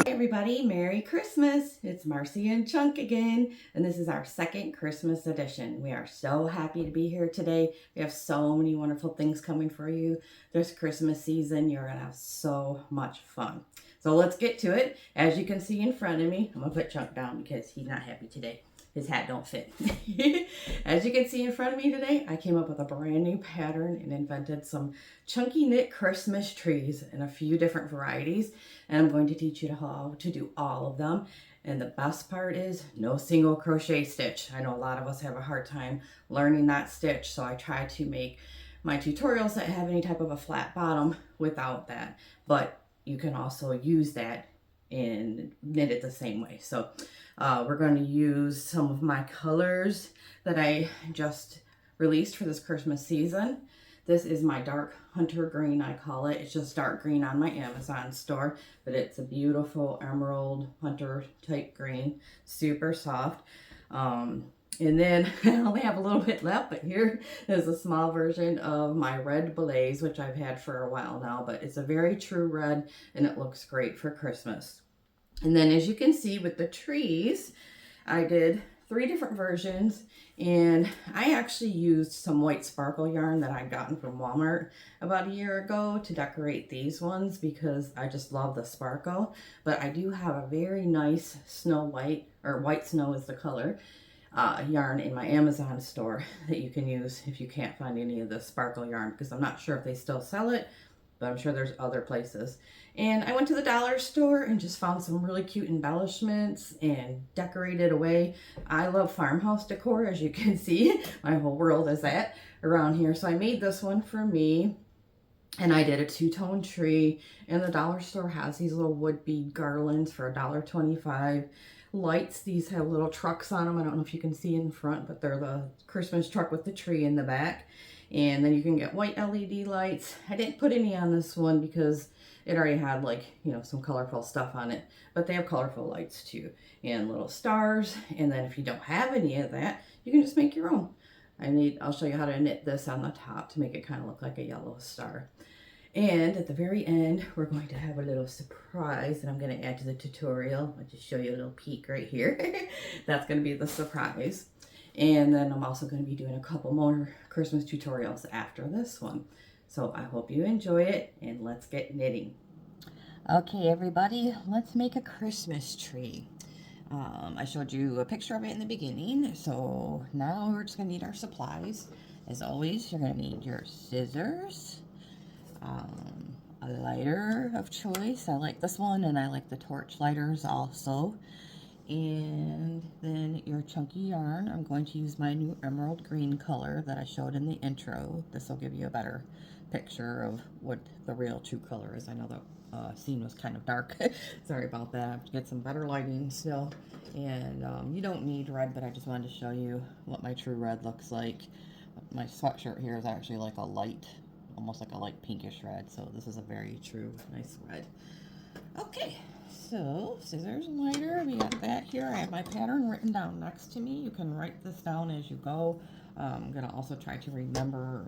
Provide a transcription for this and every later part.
Everybody, Merry Christmas! It's Marcy and Chunk again, and this is our second Christmas edition. We are so happy to be here today. We have so many wonderful things coming for you this Christmas season. You're gonna have so much fun. So let's get to it. As you can see in front of me, I'm gonna put Chunk down because he's not happy today. His hat don't fit. As you can see in front of me today, I came up with a brand new pattern and invented some chunky knit Christmas trees in a few different varieties. And I'm going to teach you how to do all of them. And the best part is no single crochet stitch. I know a lot of us have a hard time learning that stitch, so I try to make my tutorials that have any type of a flat bottom without that. But you can also use that and knit it the same way. So we're going to use some of my colors that I just released for this Christmas season. This is my dark hunter green, I call it. It's just dark green on my Amazon store, but it's a beautiful emerald hunter type green, super soft. And then I only have a little bit left, but here is a small version of my red blaze, which I've had for a while now, but it's a very true red and it looks great for Christmas. And then as you can see with the trees, I did 3 different versions, and I actually used some white sparkle yarn that I'd gotten from Walmart about a year ago to decorate these ones because I just love the sparkle. But I do have a very nice snow white, or white snow is the color, yarn in my Amazon store that you can use if you can't find any of the sparkle yarn, because I'm not sure if they still sell it, but I'm sure there's other places. And I went to the dollar store and just found some really cute embellishments and decorated away. I love farmhouse decor, as you can see. My whole world is that around here. So I made this one for me, and I did a 2-tone tree. And the dollar store has these little wood bead garlands for $1.25. Lights, these have little trucks on them. I don't know if you can see in front, but they're the Christmas truck with the tree in the back. And then you can get white LED lights. I didn't put any on this one because it already had, like, you know, some colorful stuff on it, but they have colorful lights too, and little stars. And then if you don't have any of that, you can just make your own. I'll show you how to knit this on the top to make it kind of look like a yellow star. And at the very end, we're going to have a little surprise that I'm going to add to the tutorial. I'll just show you a little peek right here. That's going to be the surprise. And then I'm also going to be doing a couple more Christmas tutorials after this one. So I hope you enjoy it, and let's get knitting. Okay, everybody, let's make a Christmas tree. I showed you a picture of it in the beginning, so now we're just going to need our supplies. As always, you're going to need your scissors, a lighter of choice. I like this one, and I like the torch lighters also. And then your chunky yarn. I'm going to use my new emerald green color that I showed in the intro. This will give you a better picture of what the real true color is. I know the scene was kind of dark. Sorry about that. I have to get some better lighting still. And you don't need red, but I just wanted to show you what my true red looks like. My sweatshirt here is actually like a light, almost like a light pinkish red. So this is a very true, nice red. Okay. So, scissors and lighter, we got that here. I have my pattern written down next to me. You can write this down as you go. I'm going to also try to remember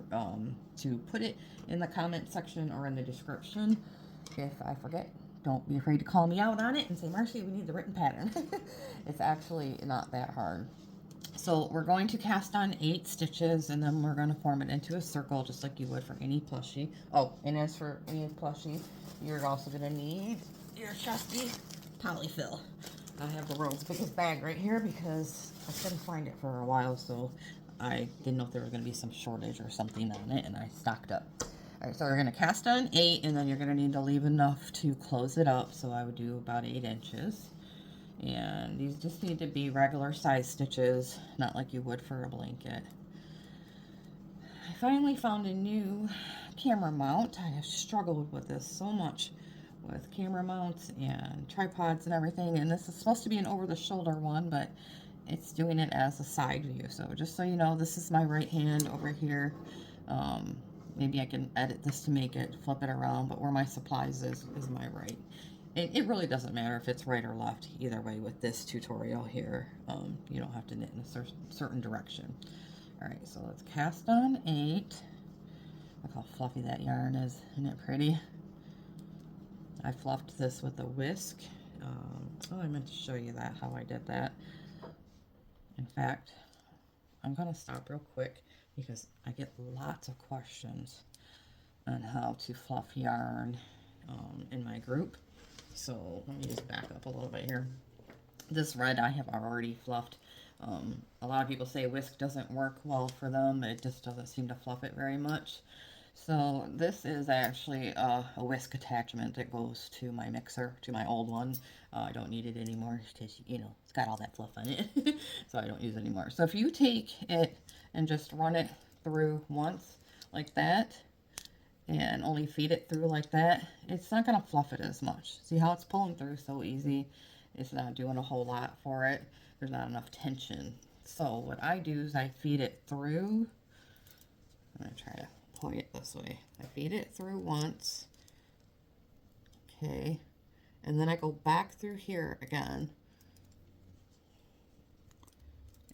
to put it in the comment section or in the description. If I forget, don't be afraid to call me out on it and say, Marcy, we need the written pattern. It's actually not that hard. So we're going to cast on 8 stitches, and then we're going to form it into a circle just like you would for any plushie. Oh, and as for any plushie, you're also going to need your trusty polyfill. I have the world's biggest bag right here because I couldn't find it for a while, so I didn't know if there was going to be some shortage or something on it, and I stocked up. Alright, so we're going to cast on 8, and then you're going to need to leave enough to close it up, so I would do about 8 inches. And these just need to be regular size stitches, not like you would for a blanket. I finally found a new camera mount. I have struggled with this so much, with camera mounts and tripods and everything, and this is supposed to be an over-the-shoulder one, but it's doing it as a side view. So just so you know, this is my right hand over here. Maybe I can edit this to make it flip it around, but where my supplies is my right. And it really doesn't matter if it's right or left either way with this tutorial here. You don't have to knit in a certain direction. All right, so let's cast on 8. Look how fluffy that yarn is. Isn't it pretty? I fluffed this with a whisk. Oh, I meant to show you that, how I did that. In fact, I'm going to stop real quick because I get lots of questions on how to fluff yarn in my group. So let me just back up a little bit here. This red I have already fluffed. A lot of people say whisk doesn't work well for them. It just doesn't seem to fluff it very much. So this is actually a whisk attachment that goes to my mixer, to my old one. I don't need it anymore because, you know, it's got all that fluff on it. So I don't use it anymore. So if you take it and just run it through once like that and only feed it through like that, it's not going to fluff it as much. See how it's pulling through so easy? It's not doing a whole lot for it. There's not enough tension. So what I do is I feed it through. I'm going to try to point it this way. I feed it through once. Okay. And then I go back through here again.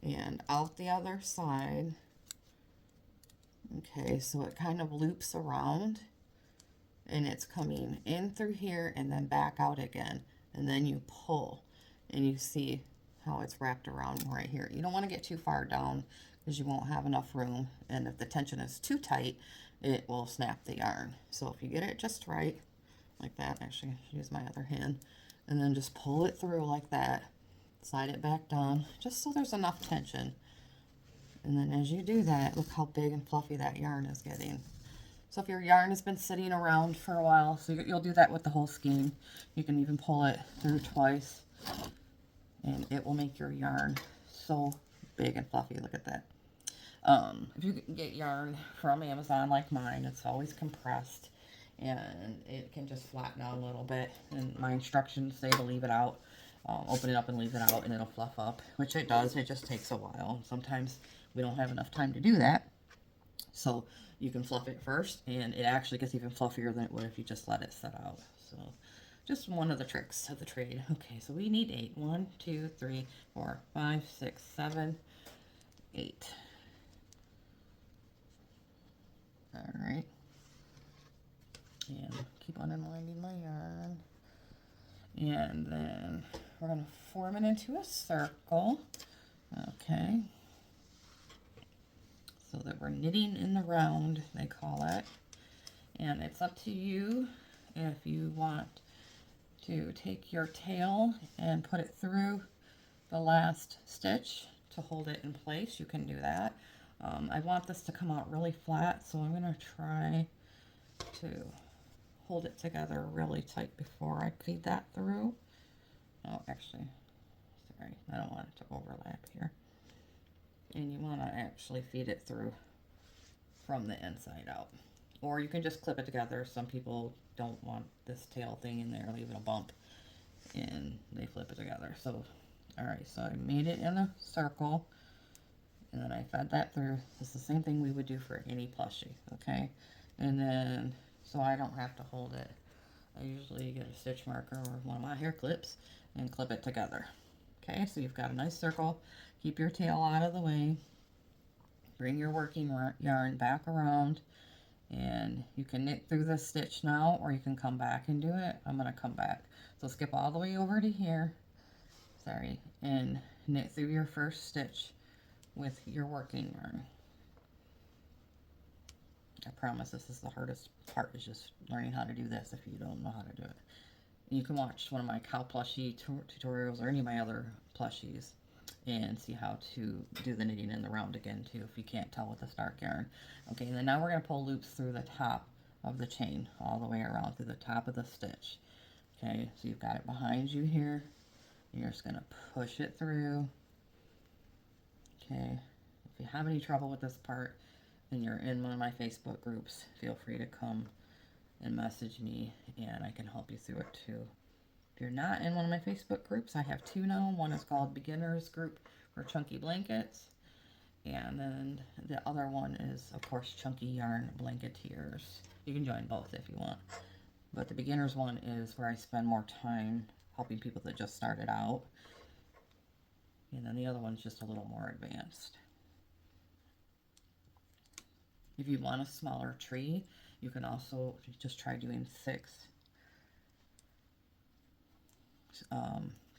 And out the other side. Okay, so it kind of loops around. And it's coming in through here and then back out again. And then you pull. And you see how it's wrapped around right here. You don't want to get too far down because you won't have enough room. And if the tension is too tight, it will snap the yarn. So if you get it just right, like that, actually use my other hand, and then just pull it through like that, slide it back down, just so there's enough tension. And then as you do that, look how big and fluffy that yarn is getting. So if your yarn has been sitting around for a while, so you'll do that with the whole skein. You can even pull it through twice, and it will make your yarn so big and fluffy. Look at that. If you get yarn from Amazon like mine, it's always compressed and it can just flatten out a little bit. And my instructions say to leave it out, open it up and leave it out, and it'll fluff up, which it does. It just takes a while. Sometimes we don't have enough time to do that. So you can fluff it first, and it actually gets even fluffier than it would if you just let it set out. So just one of the tricks of the trade. Okay, so we need 8. 1, 2, 3, 4, 5, 6, 7, 8. All right. And keep on unwinding my yarn. And then we're going to form it into a circle. Okay. So that we're knitting in the round, they call it. And it's up to you if you want to take your tail and put it through the last stitch to hold it in place. You can do that. I want this to come out really flat, so I'm going to try to hold it together really tight before I feed that through. Oh, actually, sorry, I don't want it to overlap here. And you want to actually feed it through from the inside out. Or you can just clip it together. Some people don't want this tail thing in there, leave it a bump, and they flip it together. So, alright, so I made it in a circle, and then I fed that through. It's the same thing we would do for any plushie, okay? And then, so I don't have to hold it, I usually get a stitch marker or one of my hair clips and clip it together. Okay, so you've got a nice circle. Keep your tail out of the way. Bring your working yarn back around, and you can knit through this stitch now, or you can come back and do it. I'm going to come back. So skip all the way over to here, sorry, and knit through your first stitch with your working yarn. I promise this is the hardest part, is just learning how to do this if you don't know how to do it. You can watch one of my cow plushie tutorials or any of my other plushies and see how to do the knitting in the round again too, if you can't tell with this dark yarn. Okay, and then now we're going to pull loops through the top of the chain all the way around through the top of the stitch. Okay, so you've got it behind you here. You're just going to push it through. Okay, if you have any trouble with this part, then you're in one of my Facebook groups. Feel free to come and message me, and I can help you through it too. If you're not in one of my Facebook groups, I have 2 now. One is called Beginners Group for Chunky Blankets, and then the other one is, of course, Chunky Yarn Blanketeers. You can join both if you want, but the beginners one is where I spend more time helping people that just started out, and then the other one's just a little more advanced. If you want a smaller tree, you can also just try doing 6,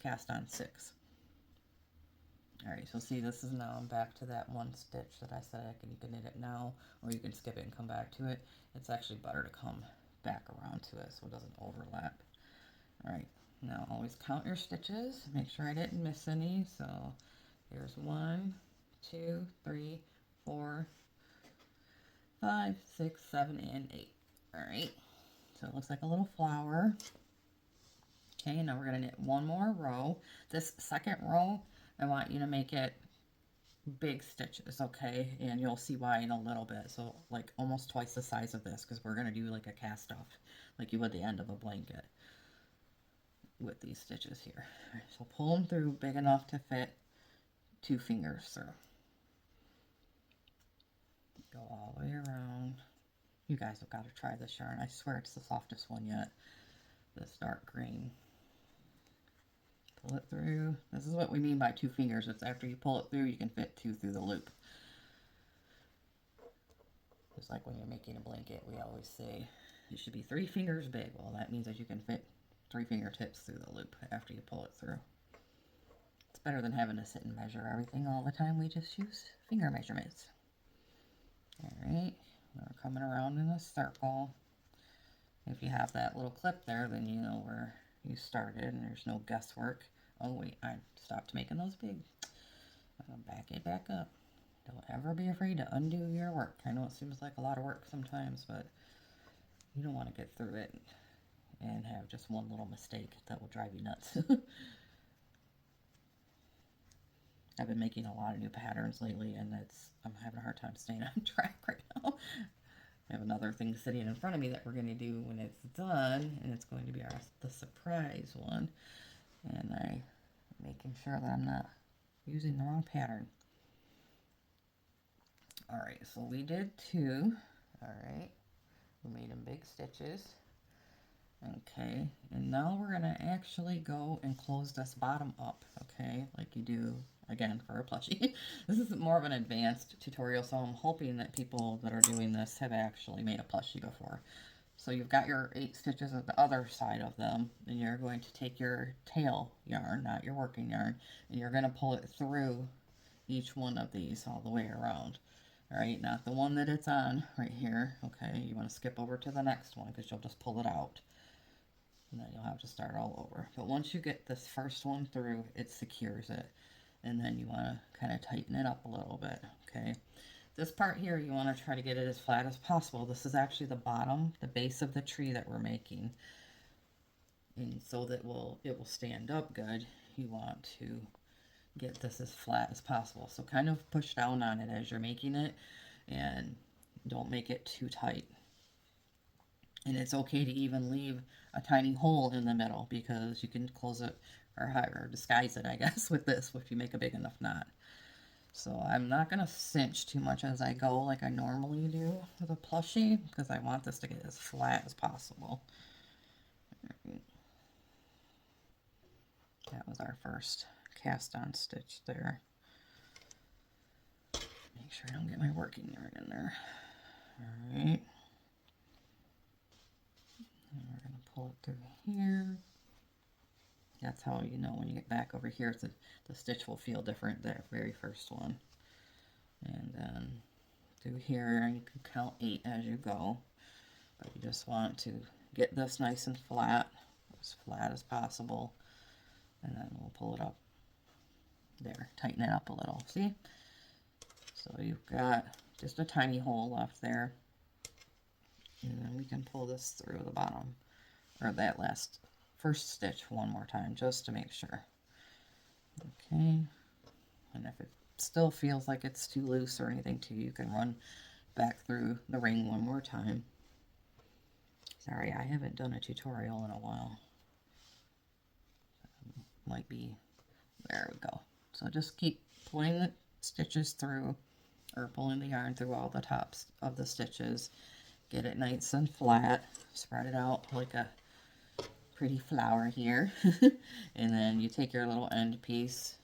cast on 6. Alright, so see, this is now I'm back to that one stitch that I said you can knit it now, or you can skip it and come back to it. It's actually better to come back around to it so it doesn't overlap. Alright, now always count your stitches. Make sure I didn't miss any. So here's 1, 2, 3, 4, 5, 6, 7, and 8. Alright, so it looks like a little flower. Okay, now we're going to knit one more row. This second row, I want you to make it big stitches, okay? And you'll see why in a little bit. So like almost twice the size of this, because we're going to do like a cast off, like you would the end of a blanket with these stitches here. All right, so pull them through big enough to fit 2 fingers through. Go all the way around. You guys have got to try this yarn. I swear it's the softest one yet. This dark green. Pull it through. This is what we mean by 2 fingers. It's after you pull it through, you can fit 2 through the loop. Just like when you're making a blanket, we always say it should be 3 fingers big. Well, that means that you can fit 3 fingertips through the loop after you pull it through. It's better than having to sit and measure everything all the time. We just use finger measurements. Alright, we're coming around in a circle. If you have that little clip there, then you know where you started and there's no guesswork. Oh wait, I stopped making those big. I'm going to back it back up. Don't ever be afraid to undo your work. I know it seems like a lot of work sometimes, but you don't want to get through it and have just one little mistake that will drive you nuts. I've been making a lot of new patterns lately, and I'm having a hard time staying on track right now. I have another thing sitting in front of me that we're going to do when it's done, and it's going to be the surprise one. And I'm making sure that I'm not using the wrong pattern. Alright, so we did 2. Alright, we made them big stitches. Okay, and now we're going to actually go and close this bottom up, okay, like you do, again, for a plushie. This is more of an advanced tutorial, so I'm hoping that people that are doing this have actually made a plushie before. So you've got your 8 stitches at the other side of them, and you're going to take your tail yarn, not your working yarn, and you're going to pull it through each one of these all the way around. Alright, not the one that it's on right here, okay, you want to skip over to the next one because you'll just pull it out. And then you'll have to start all over. But once you get this first one through, it secures it. And then you want to kind of tighten it up a little bit, okay? This part here, you want to try to get it as flat as possible. This is actually the bottom, the base of the tree that we're making. And so that it will stand up good, you want to get this as flat as possible. So kind of push down on it as you're making it, and don't make it too tight. And it's okay to even leave a tiny hole in the middle because you can close it or disguise it, I guess, with this if you make a big enough knot. So I'm not going to cinch too much as I go like I normally do with a plushie because I want this to get as flat as possible. That was our first cast on stitch there. Make sure I don't get my working yarn in there. Alright. And we're going to pull it through here. That's how you know when you get back over here, the stitch will feel different, that very first one. And then through here, you can count 8 as you go. But you just want to get this nice and flat as possible. And then we'll pull it up. There, tighten it up a little, see? So you've got just a tiny hole left there. And then we can pull this through the bottom, or that first stitch one more time, just to make sure. Okay, and if it still feels like it's too loose or anything to you, you can run back through the ring one more time. Sorry, I haven't done a tutorial in a while. Might be, there we go. So just keep pulling the stitches through, or pulling the yarn through all the tops of the stitches. Get it nice and flat. Spread it out like a pretty flower here. And then you take your little end piece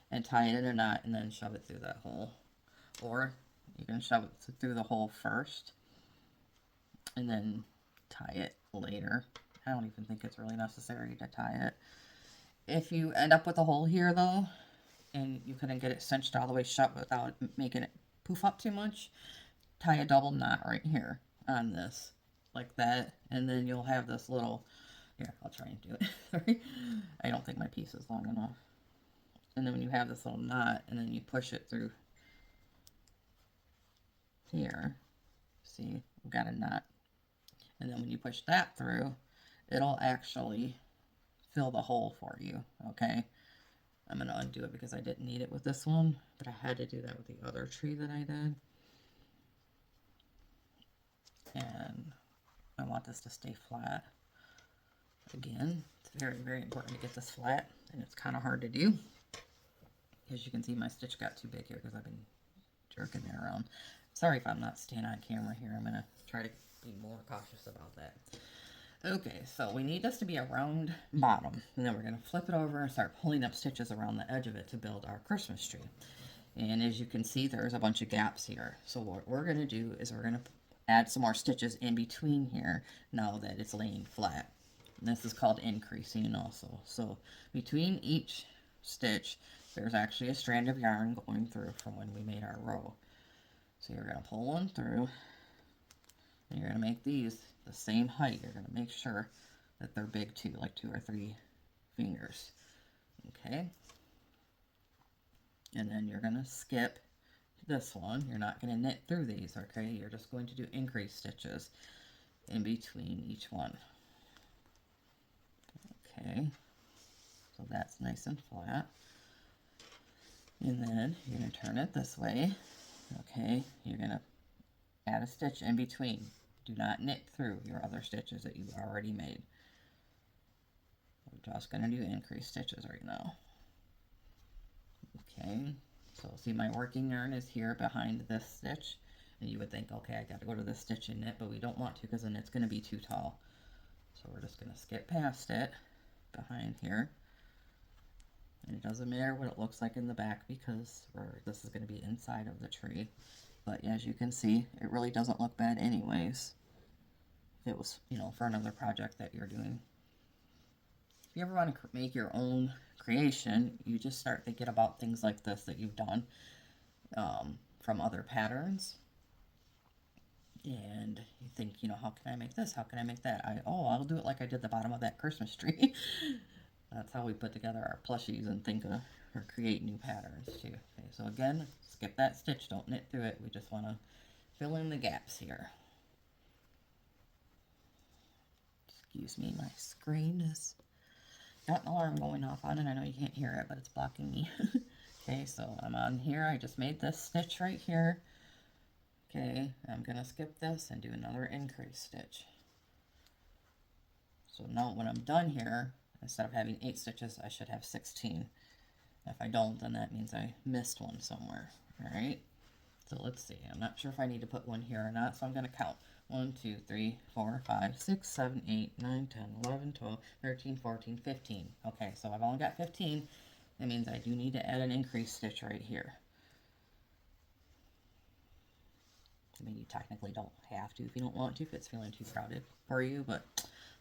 and tie it in a knot and then shove it through that hole. Or You can shove it through the hole first and then tie it later. I don't even think it's really necessary to tie it. If you end up with a hole here though, and you couldn't get it cinched all the way shut without making it poof up too much, tie a double knot right here on this, like that, and then you'll have this little, here, I'll try and do it. Sorry, I don't think my piece is long enough. And then when you have this little knot, and then you push it through here, see, we've got a knot. And then when you push that through, it'll actually fill the hole for you, okay? I'm going to undo it because I didn't need it with this one, but I had to do that with the other tree that I did. And I want this to stay flat. Again, it's very, very important to get this flat, and it's kind of hard to do. As you can see, my stitch got too big here because I've been jerking it around. Sorry if I'm not staying on camera here. I'm going to try to be more cautious about that. Okay, so we need this to be a round bottom, and then we're going to flip it over and start pulling up stitches around the edge of it to build our Christmas tree. And as you can see, there's a bunch of gaps here. So what we're going to do is we're going to add some more stitches in between here now that it's laying flat. And this is called increasing also. So between each stitch, there's actually a strand of yarn going through from when we made our row. So you're going to pull one through, and you're going to make these the same height. You're going to make sure that they're big too, like 2 or 3 fingers. Okay. And then you're going to skip this one. You're not going to knit through these, okay? You're just going to do increase stitches in between each one. Okay. So that's nice and flat. And then you're going to turn it this way. Okay. You're going to add a stitch in between. Do not knit through your other stitches that you've already made. We're just going to do increase stitches right now. Okay, so see my working yarn is here behind this stitch. And you would think, okay, I got to go to this stitch and knit, but we don't want to because then it's going to be too tall. So we're just going to skip past it behind here. And it doesn't matter what it looks like in the back because this is going to be inside of the tree. But as you can see, it really doesn't look bad anyways. If it was, you know, for another project that you're doing. If you ever want to make your own creation, you just start thinking about things like this that you've done from other patterns. And you think, you know, how can I make this? How can I make that? I'll do it like I did the bottom of that Christmas tree. That's how we put together our plushies and think of or create new patterns too. Okay, so again, skip that stitch. Don't knit through it. We just want to fill in the gaps here. Excuse me, my screen has got an alarm going off on it. I know you can't hear it, but it's blocking me. Okay, so I'm on here. I just made this stitch right here. Okay, I'm going to skip this and do another increase stitch. So now when I'm done here, instead of having 8 stitches, I should have 16. If I don't, then that means I missed one somewhere. All right, so let's see. I'm not sure if I need to put one here or not, so I'm going to count. 1, 2, 3, 4, 5, 6, 7, 8, 9, 10, 11, 12, 13, 14, 15. Okay, so I've only got 15. That means I do need to add an increase stitch right here. I mean, you technically don't have to if you don't want to, if it's feeling too crowded for you, but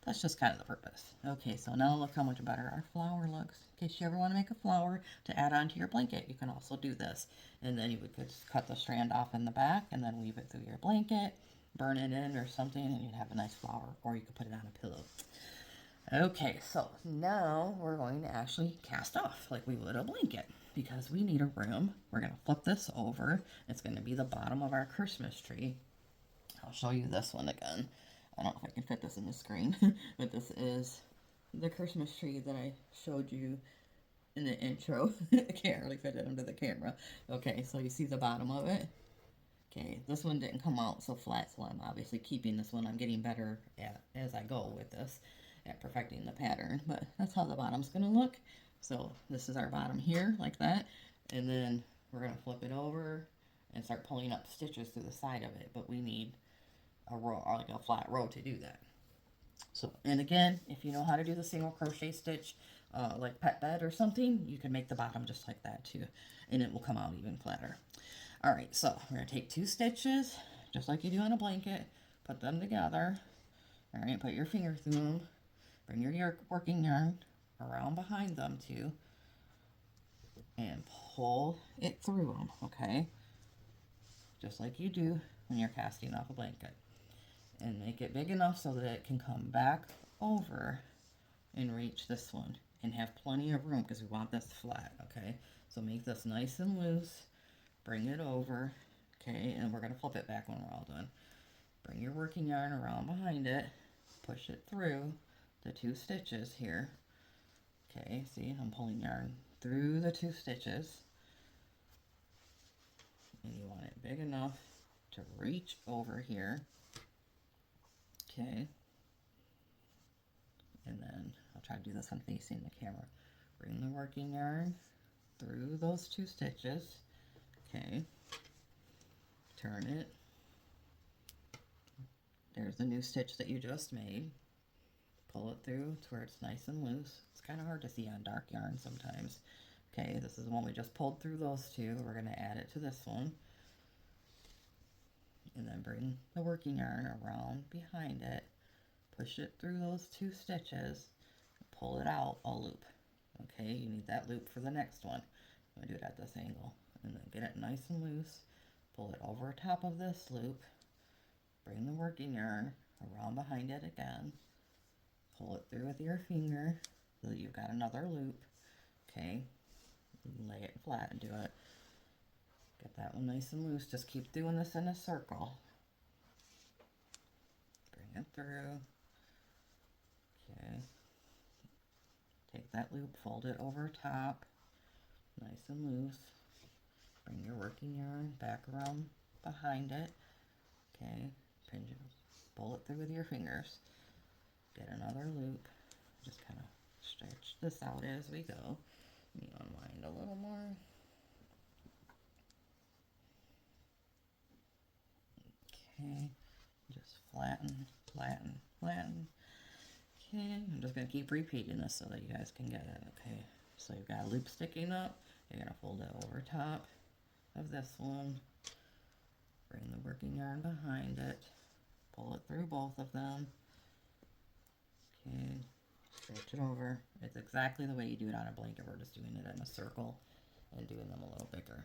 that's just kind of the purpose. Okay, so now look how much better our flower looks. In case you ever want to make a flower to add onto your blanket, you can also do this. And then you would just cut the strand off in the back and then weave it through your blanket, burn it in or something, and you'd have a nice flower, or you could put it on a pillow. Okay, so now we're going to actually cast off like we would a blanket because we need a room. We're going to flip this over. It's going to be the bottom of our Christmas tree. I'll show you this one again. I don't know if I can fit this in the screen, but this is the Christmas tree that I showed you in the intro. I can't really fit it under the camera. Okay, so you see the bottom of it? Okay, this one didn't come out so flat, so I'm obviously keeping this one. I'm getting better at as I go with this, at perfecting the pattern, but that's how the bottom's going to look. So this is our bottom here, like that, and then we're going to flip it over and start pulling up stitches through the side of it, but we need a row, or like a flat row to do that. So, and again, if you know how to do the single crochet stitch, like pet bed or something, you can make the bottom just like that too, and it will come out even flatter. All right, so we're gonna take 2 stitches, just like you do on a blanket, put them together. All right, put your finger through them, bring your working yarn around behind them too, and pull it through them, okay? Just like you do when you're casting off a blanket. And make it big enough so that it can come back over and reach this one and have plenty of room because we want this flat, okay? So make this nice and loose, bring it over, okay? And we're gonna flip it back when we're all done. Bring your working yarn around behind it, push it through the 2 stitches here. Okay, see, I'm pulling yarn through the 2 stitches. And you want it big enough to reach over here. Okay. And then I'll try to do this one facing the camera. Bring the working yarn through those 2 stitches. Okay. Turn it. There's the new stitch that you just made. Pull it through to where it's nice and loose. It's kind of hard to see on dark yarn sometimes. Okay, this is the one we just pulled through those 2. We're going to add it to this one. And then bring the working yarn around behind it. Push it through those 2 stitches. Pull it out a loop. Okay, you need that loop for the next one. I'm going to do it at this angle. And then get it nice and loose. Pull it over top of this loop. Bring the working yarn around behind it again. Pull it through with your finger so that you've got another loop. Okay, lay it flat and do it. Get that one nice and loose. Just keep doing this in a circle. Bring it through. Okay. Take that loop, fold it over top, nice and loose. Bring your working yarn back around behind it. Okay, pull it through with your fingers. Get another loop. Just kind of stretch this out as we go. Let me unwind a little more. Okay, just flatten, flatten, flatten. Okay, I'm just going to keep repeating this so that you guys can get it, okay? So you've got a loop sticking up. You're going to fold it over top of this one. Bring the working yarn behind it. Pull it through both of them. Okay, stretch it over. It's exactly the way you do it on a blanket. We're just doing it in a circle and doing them a little bigger.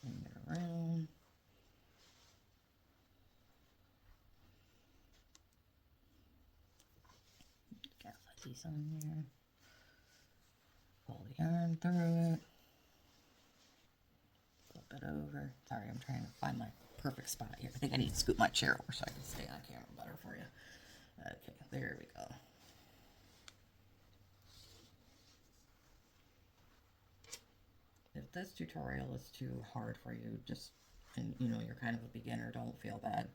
Bring it around. Got fuzzies on there. Pull the yarn through it. Flip it over. Sorry, I'm trying to find my perfect spot here. I think I need to scoot my chair over so I can stay on camera better for you. Okay, there we go. If this tutorial is too hard for you, and you know, you're kind of a beginner, don't feel bad.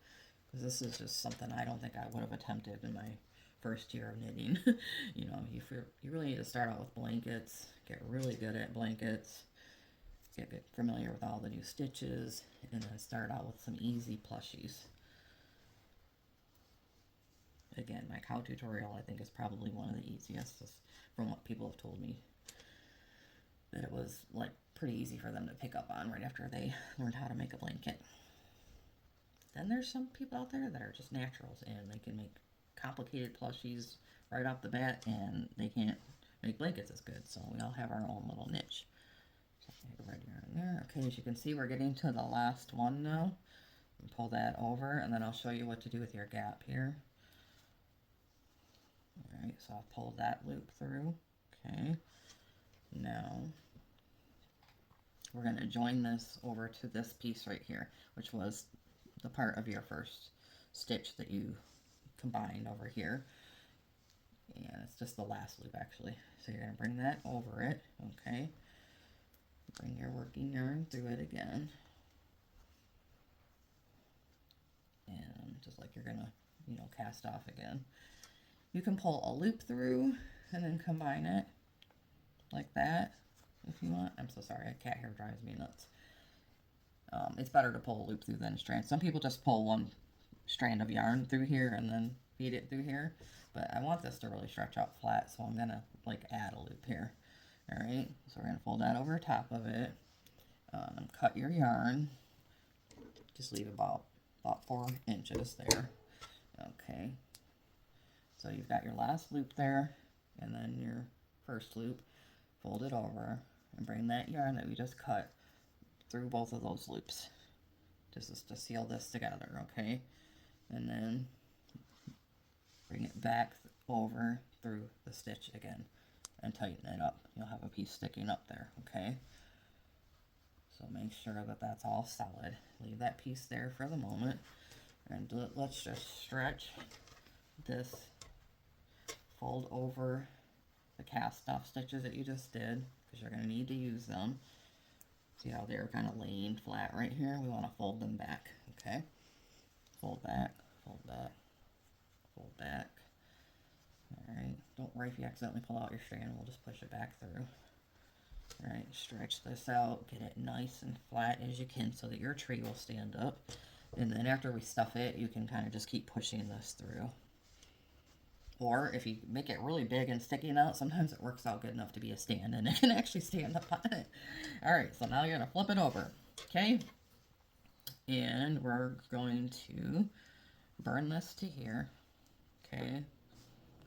Because this is just something I don't think I would have attempted in my first year of knitting. You know, you really need to start out with blankets, get really good at blankets, get familiar with all the new stitches, and then start out with some easy plushies. Again, my cow tutorial I think is probably one of the easiest, just from what people have told me. That it was like pretty easy for them to pick up on right after they learned how to make a blanket. Then there's some people out there that are just naturals and they can make complicated plushies right off the bat and they can't make blankets as good. So we all have our own little niche. So right here and there. Okay, as you can see, we're getting to the last one now. Pull that over and then I'll show you what to do with your gap here. Alright, so I'll pull that loop through. Okay. Now we're going to join this over to this piece right here, which was the part of your first stitch that you combined over here. And it's just the last loop actually. So you're going to bring that over it, okay? Bring your working yarn through it again. And just like you're going to, you know, cast off again. You can pull a loop through and then combine it like that if you want. I'm so sorry, a cat hair drives me nuts. It's better to pull a loop through than a strand. Some people just pull one strand of yarn through here and then feed it through here, but I want this to really stretch out flat, so I'm gonna like add a loop here. All right, so we're gonna fold that over top of it. Cut your yarn. Just leave about 4 inches there. Okay. So you've got your last loop there, and then your first loop. Fold it over and bring that yarn that we just cut through both of those loops. Just to seal this together, okay? And then bring it back over through the stitch again and tighten it up. You'll have a piece sticking up there, okay? So make sure that that's all solid. Leave that piece there for the moment. And let's just stretch this, fold over the cast off stitches that you just did, because you're going to need to use them. See how they're kind of laying flat right here? We want to fold them back, okay? Fold back, fold back, fold back. Alright, don't worry if you accidentally pull out your strand, we'll just push it back through. Alright, stretch this out, get it nice and flat as you can so that your tree will stand up. And then after we stuff it, you can kind of just keep pushing this through. Or if you make it really big and sticking out, sometimes it works out good enough to be a stand and it can actually stand up on it. Alright, so now you're going to flip it over, okay? And we're going to burn this to here, okay?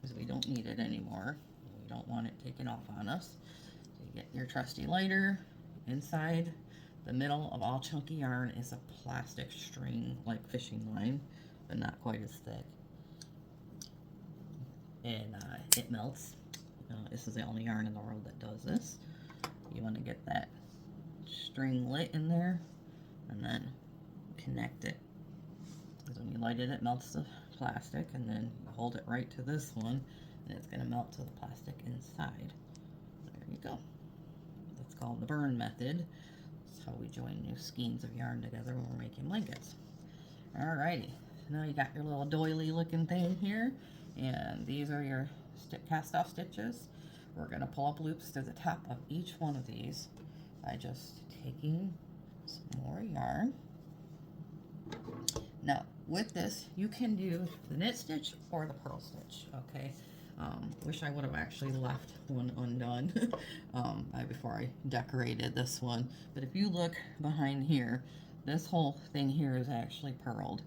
Because we don't need it anymore. We don't want it taken off on us. So you get your trusty lighter. Inside the middle of all chunky yarn is a plastic string, like fishing line, but not quite as thick. And it melts. This is the only yarn in the world that does this. You want to get that string lit in there and then connect it. Because when you light it, it melts the plastic, and then you hold it right to this one and it's going to melt to the plastic inside. There you go. That's called the burn method. That's how we join new skeins of yarn together when we're making blankets. Alrighty, so now you got your little doily looking thing here, and these are your cast off stitches. We're going to pull up loops to the top of each one of these by just taking some more yarn. Now with this you can do the knit stitch or the purl stitch, okay? Wish I would have actually left one undone before I decorated this one, but if you look behind here, this whole thing here is actually purled.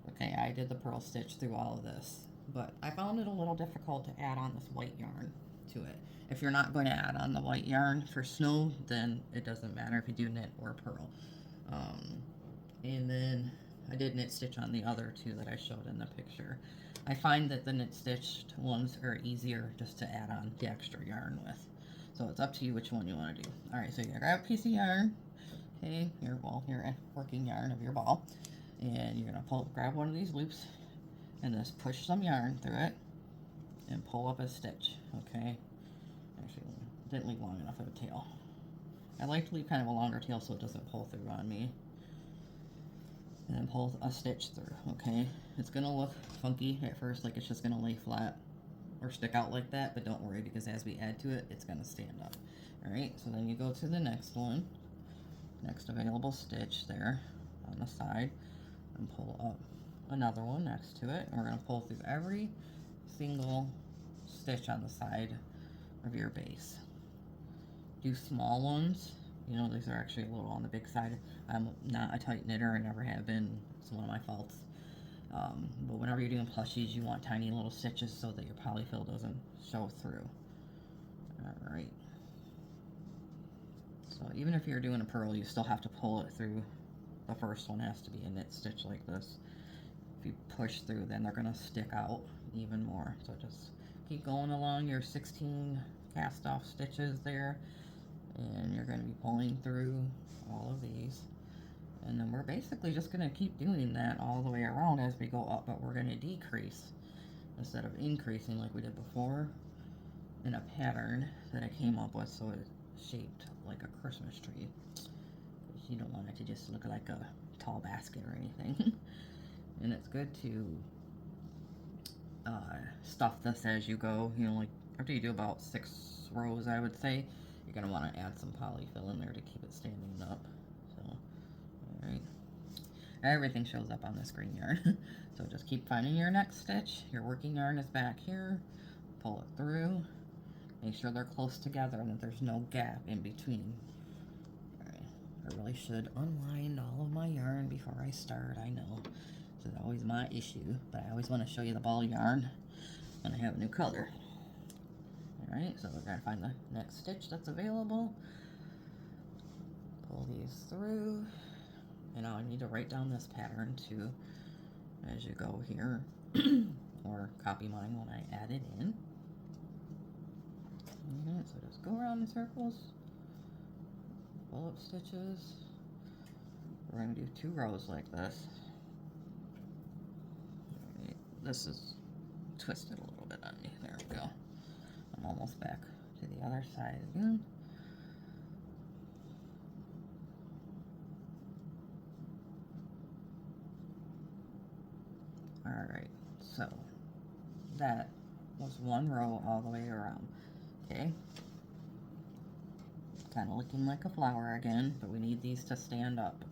Okay, I did the purl stitch through all of this, but I found it a little difficult to add on this white yarn to it. If you're not going to add on the white yarn for snow, then it doesn't matter if you do knit or purl. And then I did knit stitch on the other two that I showed in the picture. I find that the knit stitched ones are easier just to add on the extra yarn with. So it's up to you which one you want to do. Alright, so you're going to grab a piece of yarn, okay, your working yarn of your ball, and you're going to grab one of these loops and just push some yarn through it and pull up a stitch, okay? Actually, didn't leave long enough of a tail. I like to leave kind of a longer tail so it doesn't pull through on me. And then pull a stitch through, okay? It's gonna look funky at first, like it's just gonna lay flat or stick out like that, but don't worry, because as we add to it, it's gonna stand up. Alright, so then you go to the next one, next available stitch there on the side, and pull up another one next to it, and we're gonna pull through every single stitch on the side of your base. Do small ones. You know, these are actually a little on the big side. I'm not a tight knitter, I never have been. It's one of my faults. But whenever you're doing plushies, you want tiny little stitches so that your polyfill doesn't show through. Alright. So even if you're doing a purl, you still have to pull it through. The first one has to be a knit stitch like this. If you push through, then they're going to stick out even more. So just keep going along your 16 cast off stitches there. And you're going to be pulling through all of these, and then we're basically just going to keep doing that all the way around as we go up, but we're going to decrease instead of increasing like we did before in a pattern that I came up with, so it's shaped like a Christmas tree. You don't want it to just look like a tall basket or anything. And it's good to stuff this as you go. You know, like after you do about 6 rows, I would say, you're going to want to add some polyfill in there to keep it standing up. So, alright. Everything shows up on this green yarn. So just keep finding your next stitch. Your working yarn is back here. Pull it through. Make sure they're close together and that there's no gap in between. Alright, I really should unwind all of my yarn before I start, I know. This is always my issue, but I always want to show you the ball yarn when I have a new color. Alright, so we're going to find the next stitch that's available. Pull these through. And now I need to write down this pattern too as you go here. Or copy mine when I add it in. Okay, so just go around in circles. Pull up stitches. We're going to do 2 rows like this. Right, this is twisted a little bit on me. There we go. I'm almost back to the other side again. Alright, so that was 1 row all the way around. Okay. Kind of looking like a flower again, but we need these to stand up.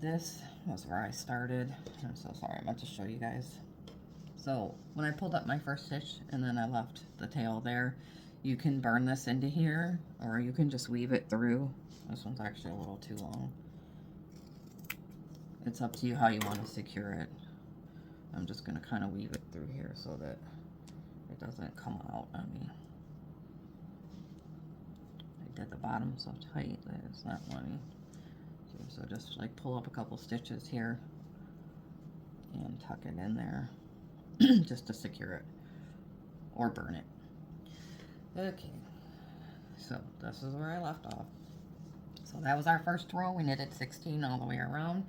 This was where I started. I'm so sorry, I meant to show you guys. So when I pulled up my first stitch and then I left the tail there, you can burn this into here, or you can just weave it through. This one's actually a little too long. It's up to you how you want to secure it. I'm just going to kind of weave it through here so that it doesn't come out on me. I did the bottom so tight that it's not wanting to. So just like pull up a couple stitches here and tuck it in there just to secure it, or burn it. Okay, so this is where I left off. So that was our first row. We knitted 16 all the way around.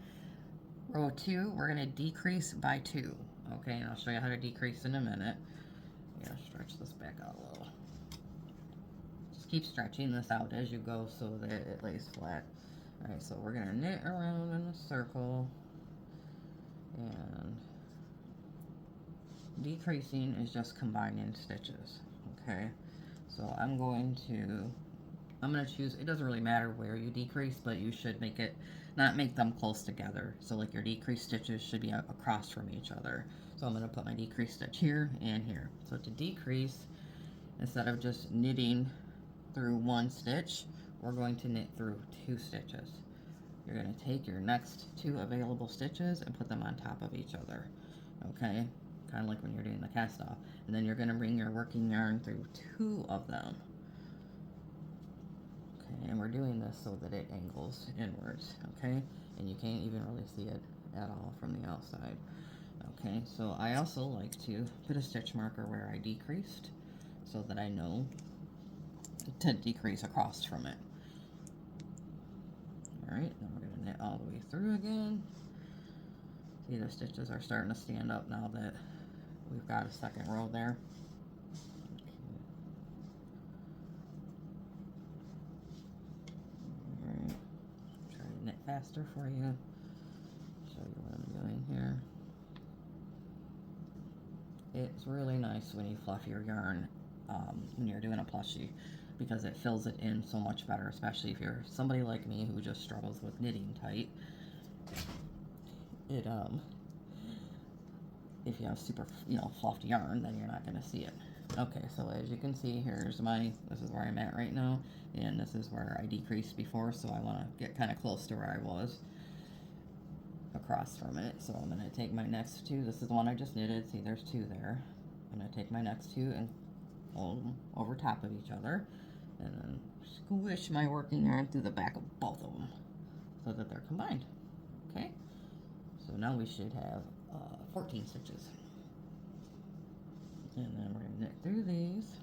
Row 2, we're going to decrease by 2. Okay, and I'll show you how to decrease in a minute. I'm going to stretch this back out a little. Just keep stretching this out as you go so that it lays flat. Alright, so we're going to knit around in a circle. And decreasing is just combining stitches. Okay, so I'm going to choose, it doesn't really matter where you decrease, but you should not make them close together. So like your decrease stitches should be across from each other. So I'm going to put my decrease stitch here and here. So to decrease, instead of just knitting through 1 stitch, we're going to knit through 2 stitches. You're going to take your next 2 available stitches and put them on top of each other. Okay, kind of like when you're doing the cast off. And then you're going to bring your working yarn through 2 of them. And we're doing this so that it angles inwards, okay? And you can't even really see it at all from the outside. Okay, so I also like to put a stitch marker where I decreased so that I know to decrease across from it. Alright, then we're going to knit all the way through again. See, the stitches are starting to stand up now that we've got a second row there. Faster for you. Show you what I'm doing here. It's really nice when you fluff your yarn when you're doing a plushie, because it fills it in so much better, especially if you're somebody like me who just struggles with knitting tight. If you have super fluffed yarn, then you're not going to see it. Okay, so as you can see, this is where I'm at right now, and this is where I decreased before, so I want to get kind of close to where I was across from it. So I'm going to take my next 2, this is the one I just knitted, see there's 2 there. I'm going to take my next 2 and fold them over top of each other, and then squish my working yarn through the back of both of them so that they're combined. Okay, so now we should have 14 stitches. And then we're going to knit through these.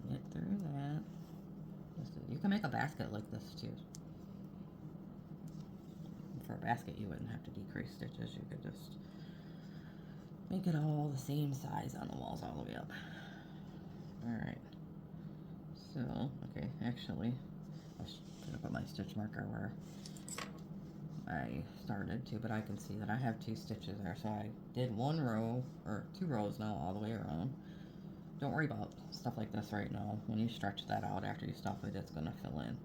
Knit through that. You can make a basket like this too. For a basket you wouldn't have to decrease stitches. You could just make it all the same size on the walls all the way up. Alright. So, okay, actually, I should put my stitch marker where I started to, but I can see that I have 2 stitches there, so I did 1 row, or 2 rows now all the way around. Don't worry about stuff like this right now. When you stretch that out after you stuff it, it's going to fill in.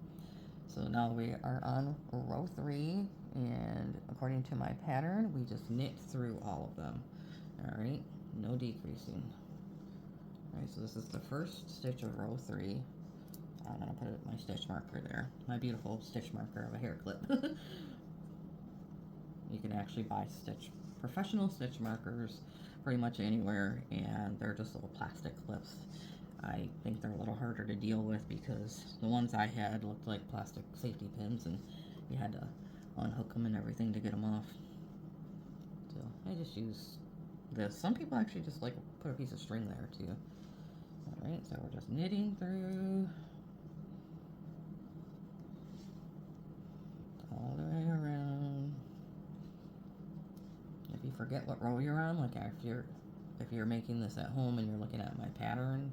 So now we are on row 3, And according to my pattern, we just knit through all of them. All right, no decreasing. All right, so this is the first stitch of row 3. I'm gonna put my stitch marker there, my beautiful stitch marker of a hair clip. You can actually buy professional stitch markers pretty much anywhere, and they're just little plastic clips. I think they're a little harder to deal with because the ones I had looked like plastic safety pins, and you had to unhook them and everything to get them off. So I just use this. Some people actually just like put a piece of string there too. Alright, so we're just knitting through all the way around. If you forget what row you're on, like if you're making this at home and you're looking at my pattern,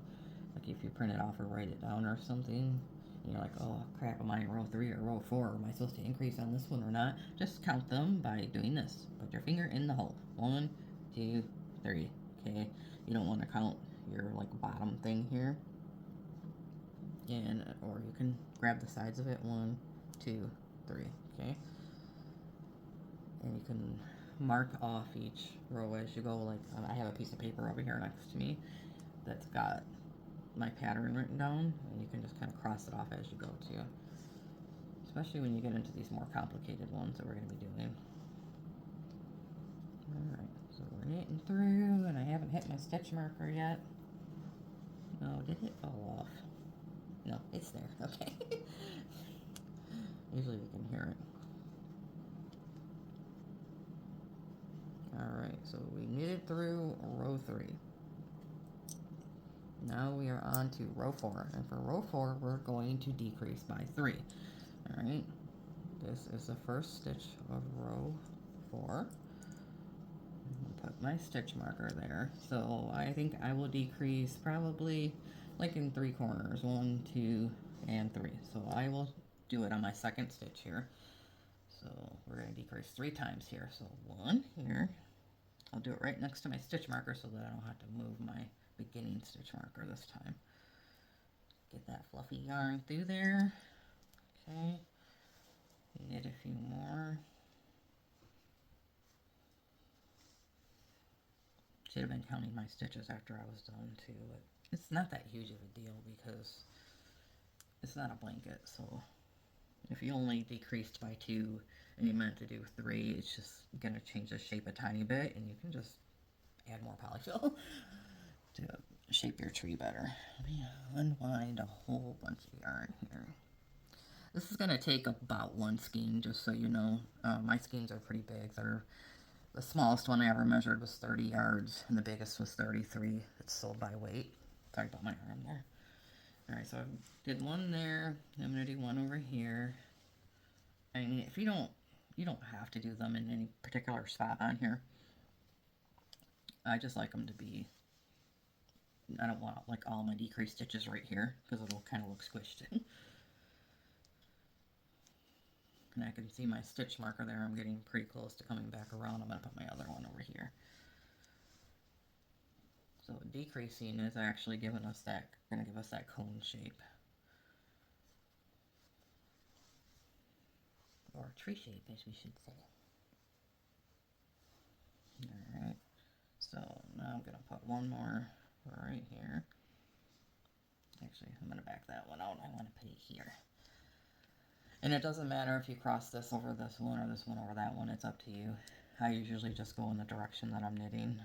like if you print it off or write it down or something, and you're like, oh crap, am I in row 3 or row 4? Am I supposed to increase on this one or not? Just count them by doing this. Put your finger in the hole. 1, 2, 3. Okay, you don't want to count your like bottom thing here, and or you can grab the sides of it. 1, 2, 3. Okay, and you can mark off each row as you go. Like I have a piece of paper over here next to me that's got my pattern written down, and you can just kind of cross it off as you go too, especially when you get into these more complicated ones that we're going to be doing. Alright, so we're knitting through, and I haven't hit my stitch marker yet. No, did it fall off? No, it's there. Okay. Usually you can hear it. Alright, so we knitted through row 3. Now we are on to row 4, and for row 4 we're going to decrease by 3. Alright, this is the first stitch of row 4. Put my stitch marker there. So I think I will decrease probably like in 3 corners, 1, 2, and 3. So I will do it on my second stitch here. So we're going to decrease 3 times here. So 1 here. I'll do it right next to my stitch marker so that I don't have to move my beginning stitch marker this time. Get that fluffy yarn through there. Okay. Knit a few more. Should have been counting my stitches after I was done too, but it's not that huge of a deal because it's not a blanket. So if you only decreased by 2 and you meant to do 3, it's just gonna change the shape a tiny bit, and you can just add more polyfill to shape your tree better. Let me unwind a whole bunch of yarn here. This is gonna take about 1 skein, just so you know. My skeins are pretty big. The smallest one I ever measured was 30 yards, and the biggest was 33. It's sold by weight. Sorry about my arm there. Alright, so I did 1 there. I'm going to do 1 over here. I mean, if you don't have to do them in any particular spot on here. I just like them to be, I don't want like all my decreased stitches right here, because it'll kind of look squished. And I can see my stitch marker there. I'm getting pretty close to coming back around. I'm going to put my other one over here. So decreasing is actually giving us that, going to give us that cone shape. Or tree shape, as we should say. Alright, so now I'm going to put 1 more right here. Actually, I'm going to back that one out. I want to put it here. And it doesn't matter if you cross this over this one or this one over that one. It's up to you. I usually just go in the direction that I'm knitting.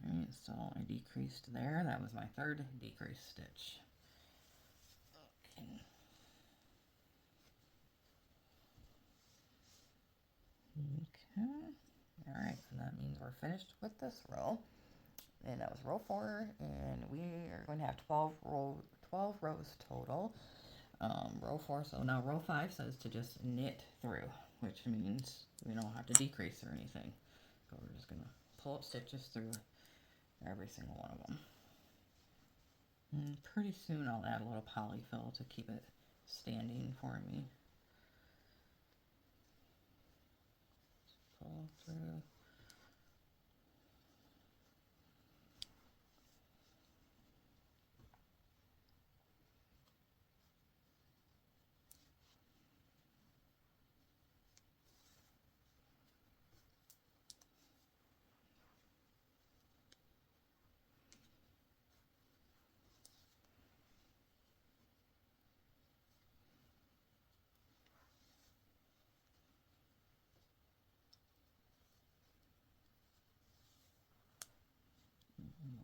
Alright, so I decreased there. That was my 3rd decrease stitch. Okay. Okay. Alright, and that means we're finished with this row. And that was row 4, and we are going to have 12 rows total. Row 4, so now row 5 says to just knit through, which means we don't have to decrease or anything. So we're just going to pull up stitches through every single one of them. And pretty soon I'll add a little polyfill to keep it standing for me. Pull through.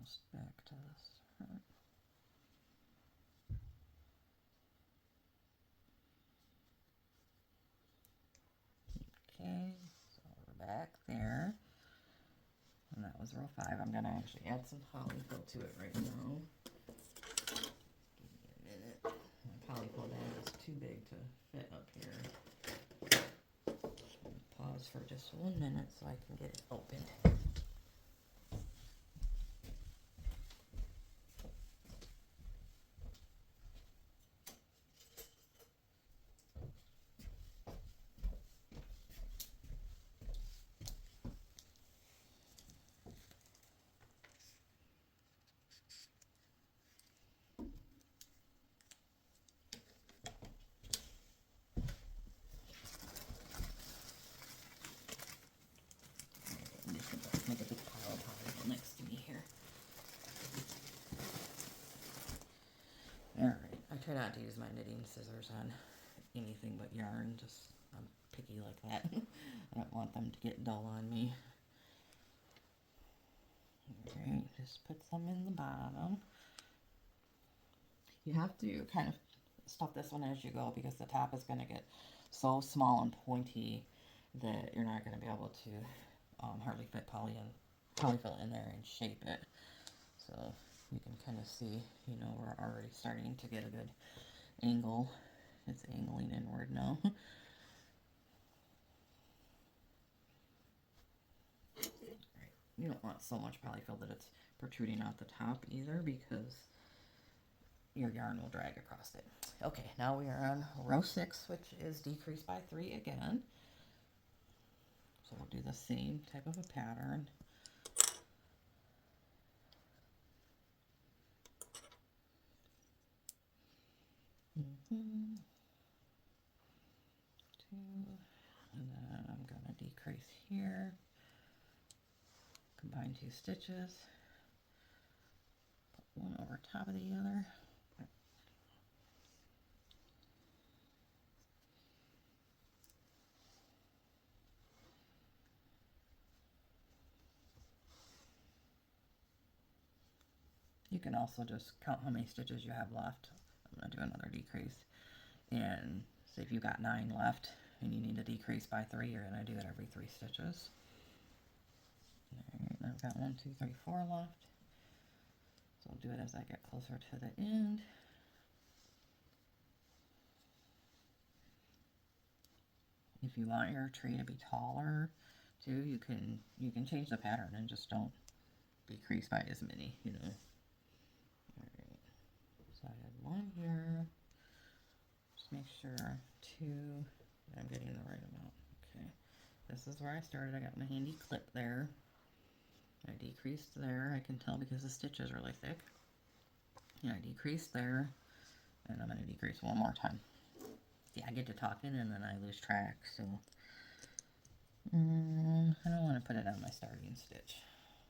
almost back to this front. Okay, so we're back there. And that was row 5. I'm going to actually add some polyfill to it right now. Give me a minute. My polyfill bag is too big to fit up here. Pause for just 1 minute so I can get it opened. I'm just going to make a big pile of polyfill next to me here. Alright, I try not to use my knitting scissors on anything but yarn, just I'm picky like that. I don't want them to get dull on me. Alright, just put some in the bottom. You have to kind of stuff this one as you go because the top is going to get so small and pointy that you're not going to be able to hardly fit polyfill in there and shape it. So you can kind of see, you know, we're already starting to get a good angle. It's angling inward now. Right. You don't want so much polyfill that it's protruding out the top either because your yarn will drag across it. Okay, now we are on row 6, which is decreased by 3 again. So we'll do the same type of a pattern. Two, and then I'm going to decrease here, combine 2 stitches, put one over top of the other. You can also just count how many stitches you have left. I'm going to do another decrease. And say if you got 9 left and you need to decrease by 3, you're going to do it every 3 stitches. Alright, I've got 1, 2, 3, 4 left. So I'll do it as I get closer to the end. If you want your tree to be taller too, you can change the pattern and just don't decrease by as many, you know. Alright, so I had 1 here. Just make sure 2, I'm getting the right amount. Okay, this is where I started. I got my handy clip there. I decreased there. I can tell because the stitch is really thick. Yeah, I decreased there, and I'm going to decrease one more time. Yeah, I get to talking and then I lose track, so I don't want to put it on my starting stitch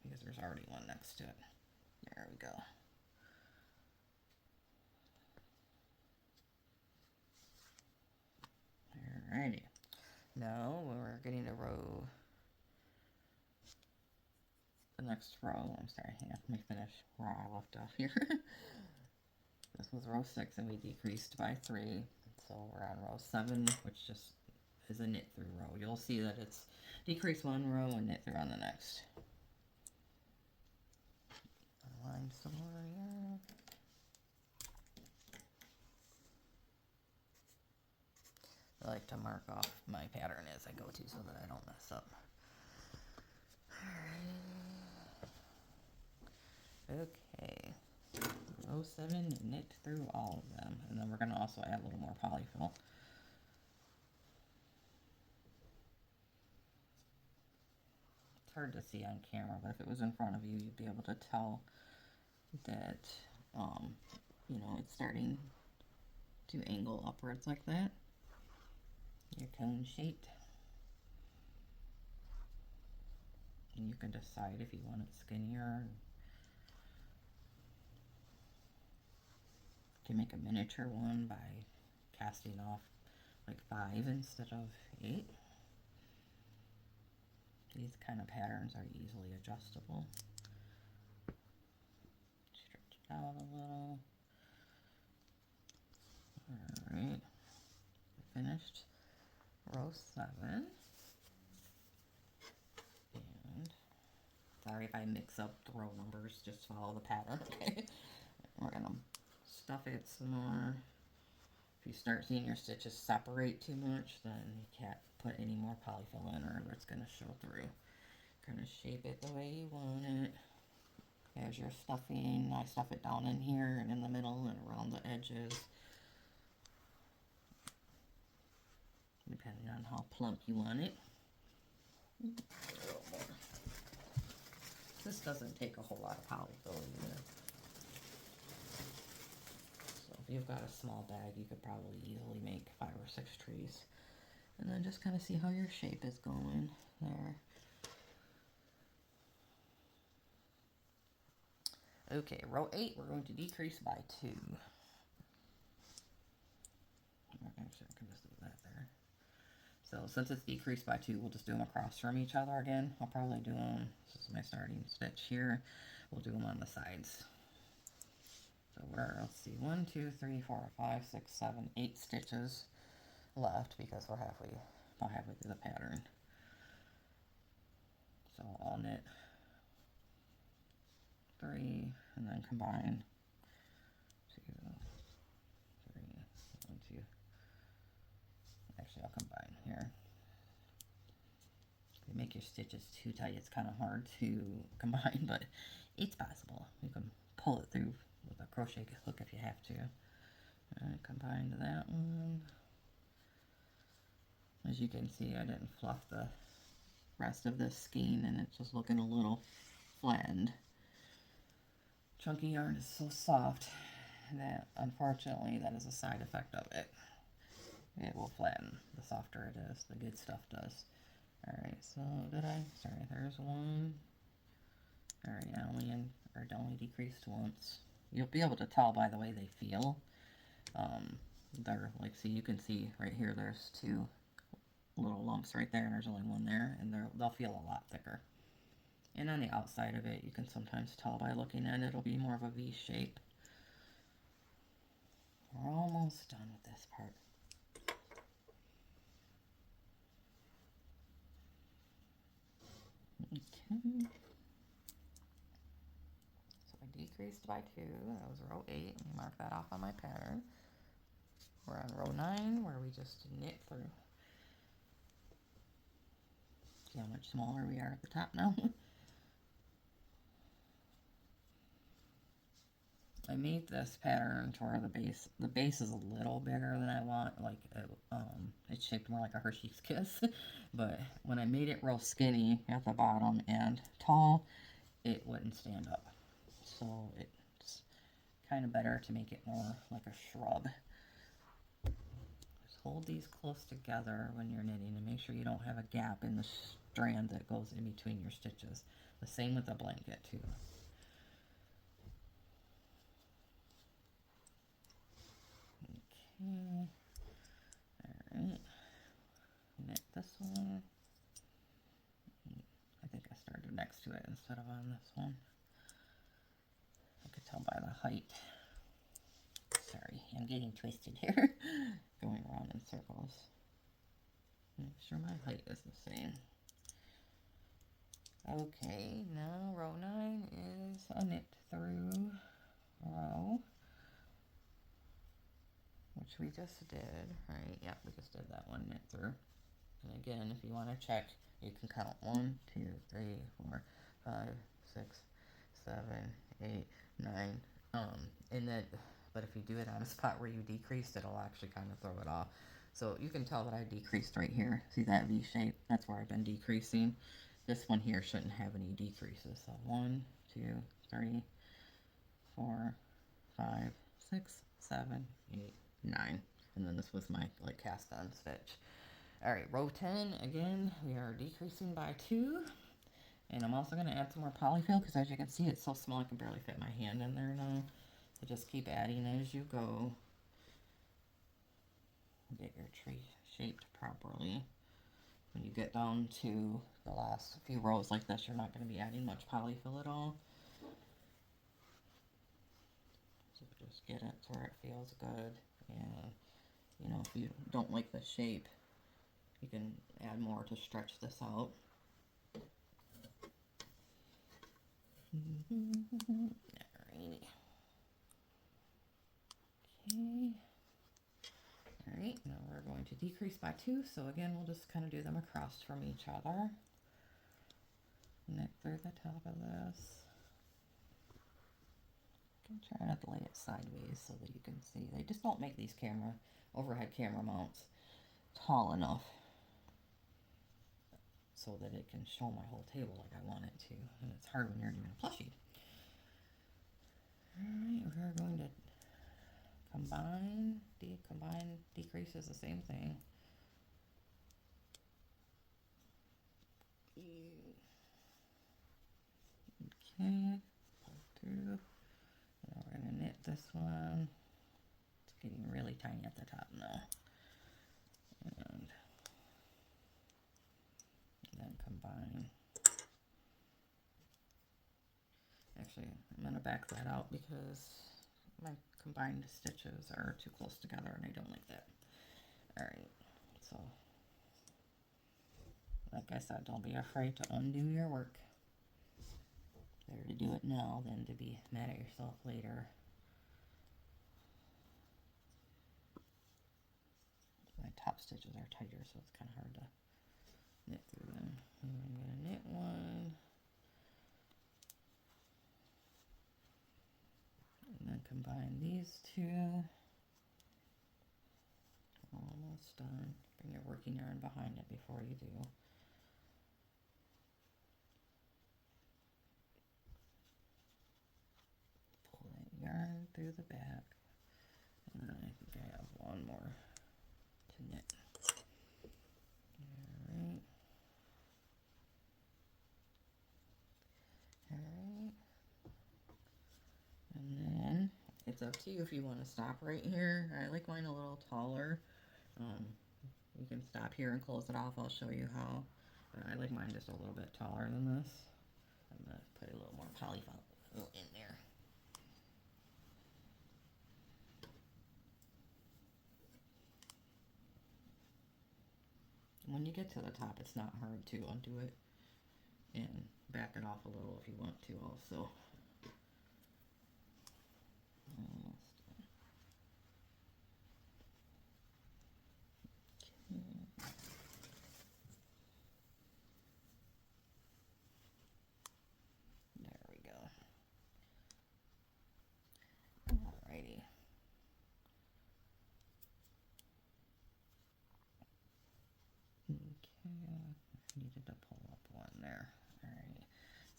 because there's already one next to it. There we go. Alrighty. Now we're getting to the next row. I'm sorry, hang on, let me finish where I left off here. This was row 6 and we decreased by 3. So we're on row 7, which just is a knit through row. You'll see that it's decrease 1 row and knit through on the next. Line some more here. I like to mark off my pattern as I go to so that I don't mess up. Alright. Okay. Row 7, knit through all of them. And then we're going to also add a little more polyfill. It's hard to see on camera, but if it was in front of you, you'd be able to tell that, you know, it's starting to angle upwards like that. Your cone shaped. And you can decide if you want it skinnier. You can make a miniature one by casting off like 5 instead of 8. These kind of patterns are easily adjustable. out a little. Alright, finished row 7. And sorry if I mix up the row numbers, just follow the pattern. Okay. We're gonna stuff it some more. If you start seeing your stitches separate too much, then you can't put any more polyfill in or it's gonna show through. Kind of shape it the way you want it. As you're stuffing, I stuff it down in here and in the middle and around the edges, depending on how plump you want it. A little more. This doesn't take a whole lot of polyfill either. So if you've got a small bag, you could probably easily make 5 or 6 trees. And then just kind of see how your shape is going there. Okay, row 8, we're going to decrease by 2. Actually, I can just leave that there. So since it's decreased by 2, we'll just do them across from each other again. I'll probably do them, this is my starting stitch here. We'll do them on the sides. So we're, let's see, 1, 2, 3, 4, 5, 6, 7, 8 stitches left because we're about halfway through the pattern. So I'll knit 3 and then combine 2, 3, 1, 2. Actually, I'll combine here. If you make your stitches too tight, it's kind of hard to combine, but it's possible. You can pull it through with a crochet hook if you have to. Combine that one. As you can see, I didn't fluff the rest of this skein, and it's just looking a little flattened. Chunky yarn is so soft that, unfortunately, that is a side effect of it. It will flatten. The softer it is, the good stuff does. Alright, so sorry, there's one. Alright, I only decreased once. You'll be able to tell by the way they feel. They're like, see, you can see right here, there's 2 little lumps right there, and there's only one there, and they'll feel a lot thicker. And on the outside of it, you can sometimes tell by looking at it, it'll be more of a V shape. We're almost done with this part. Okay. So I decreased by 2. That was row 8. Mark that off on my pattern. We're on row 9 where we just knit through. See how much smaller we are at the top now? I made this pattern to where the base is a little bigger than I want, like it's shaped more like a Hershey's Kiss, but when I made it real skinny at the bottom and tall, it wouldn't stand up. So it's kind of better to make it more like a shrub. Just hold these close together when you're knitting and make sure you don't have a gap in the strand that goes in between your stitches. The same with the blanket too. Okay. Alright. Knit this one. I think I started next to it instead of on this one. I could tell by the height. Sorry, I'm getting twisted here. Going around in circles. Make sure my height is the same. Okay, now row 9 is a knit through row, which we just did, right? Yep, we just did that one knit through. And again, if you want to check, you can count 1, 2, 3, 4, 5, 6, 7, 8, 9. And then, but if you do it on a spot where you decreased, it'll actually kind of throw it off. So you can tell that I decreased right here. See that V shape? That's where I've been decreasing. This one here shouldn't have any decreases. So 1, 2, 3, 4, 5, 6, 7, 8, 9. And then this was my like cast on stitch. Alright, row 10, again, we are decreasing by 2. And I'm also going to add some more polyfill because as you can see, it's so small I can barely fit my hand in there now. So just keep adding as you go. Get your tree shaped properly. When you get down to the last few rows like this, you're not going to be adding much polyfill at all. just get it to where it feels good. And, you know, if you don't like the shape, you can add more to stretch this out. Alrighty. Okay. Alright, now we're going to decrease by 2. So again, we'll just kind of do them across from each other. Knit through the top of this. I'm trying not to lay it sideways so that you can see. They just don't make these overhead camera mounts tall enough so that it can show my whole table like I want it to. And it's hard when you're doing a plushie. Alright, we're going to combine, decrease is the same thing. Okay, pull through. Now we're going to knit this one. It's getting really tiny at the top now. And then combine. Actually, I'm going to back that out because my combined stitches are too close together and I don't like that. Alright, so like I said, don't be afraid to undo your work. Better to do it now than to be mad at yourself later. My top stitches are tighter, so it's kind of hard to knit through them. And I'm going to knit one. And then combine these two. Almost done. Bring your working yarn behind it before you do. Pull that yarn through the back. And then I think I have one more to knit. Alright. Alright. And then it's up to you if you want to stop right here. I like mine a little taller. You can stop here and close it off. I'll show you how. I like mine just a little bit taller than this. I'm going to put a little more polyfill in there. When you get to the top, it's not hard to undo it and back it off a little if you want to also. Almost done. Okay. There we go. Alrighty. Okay, I needed to pull up one there. Alright.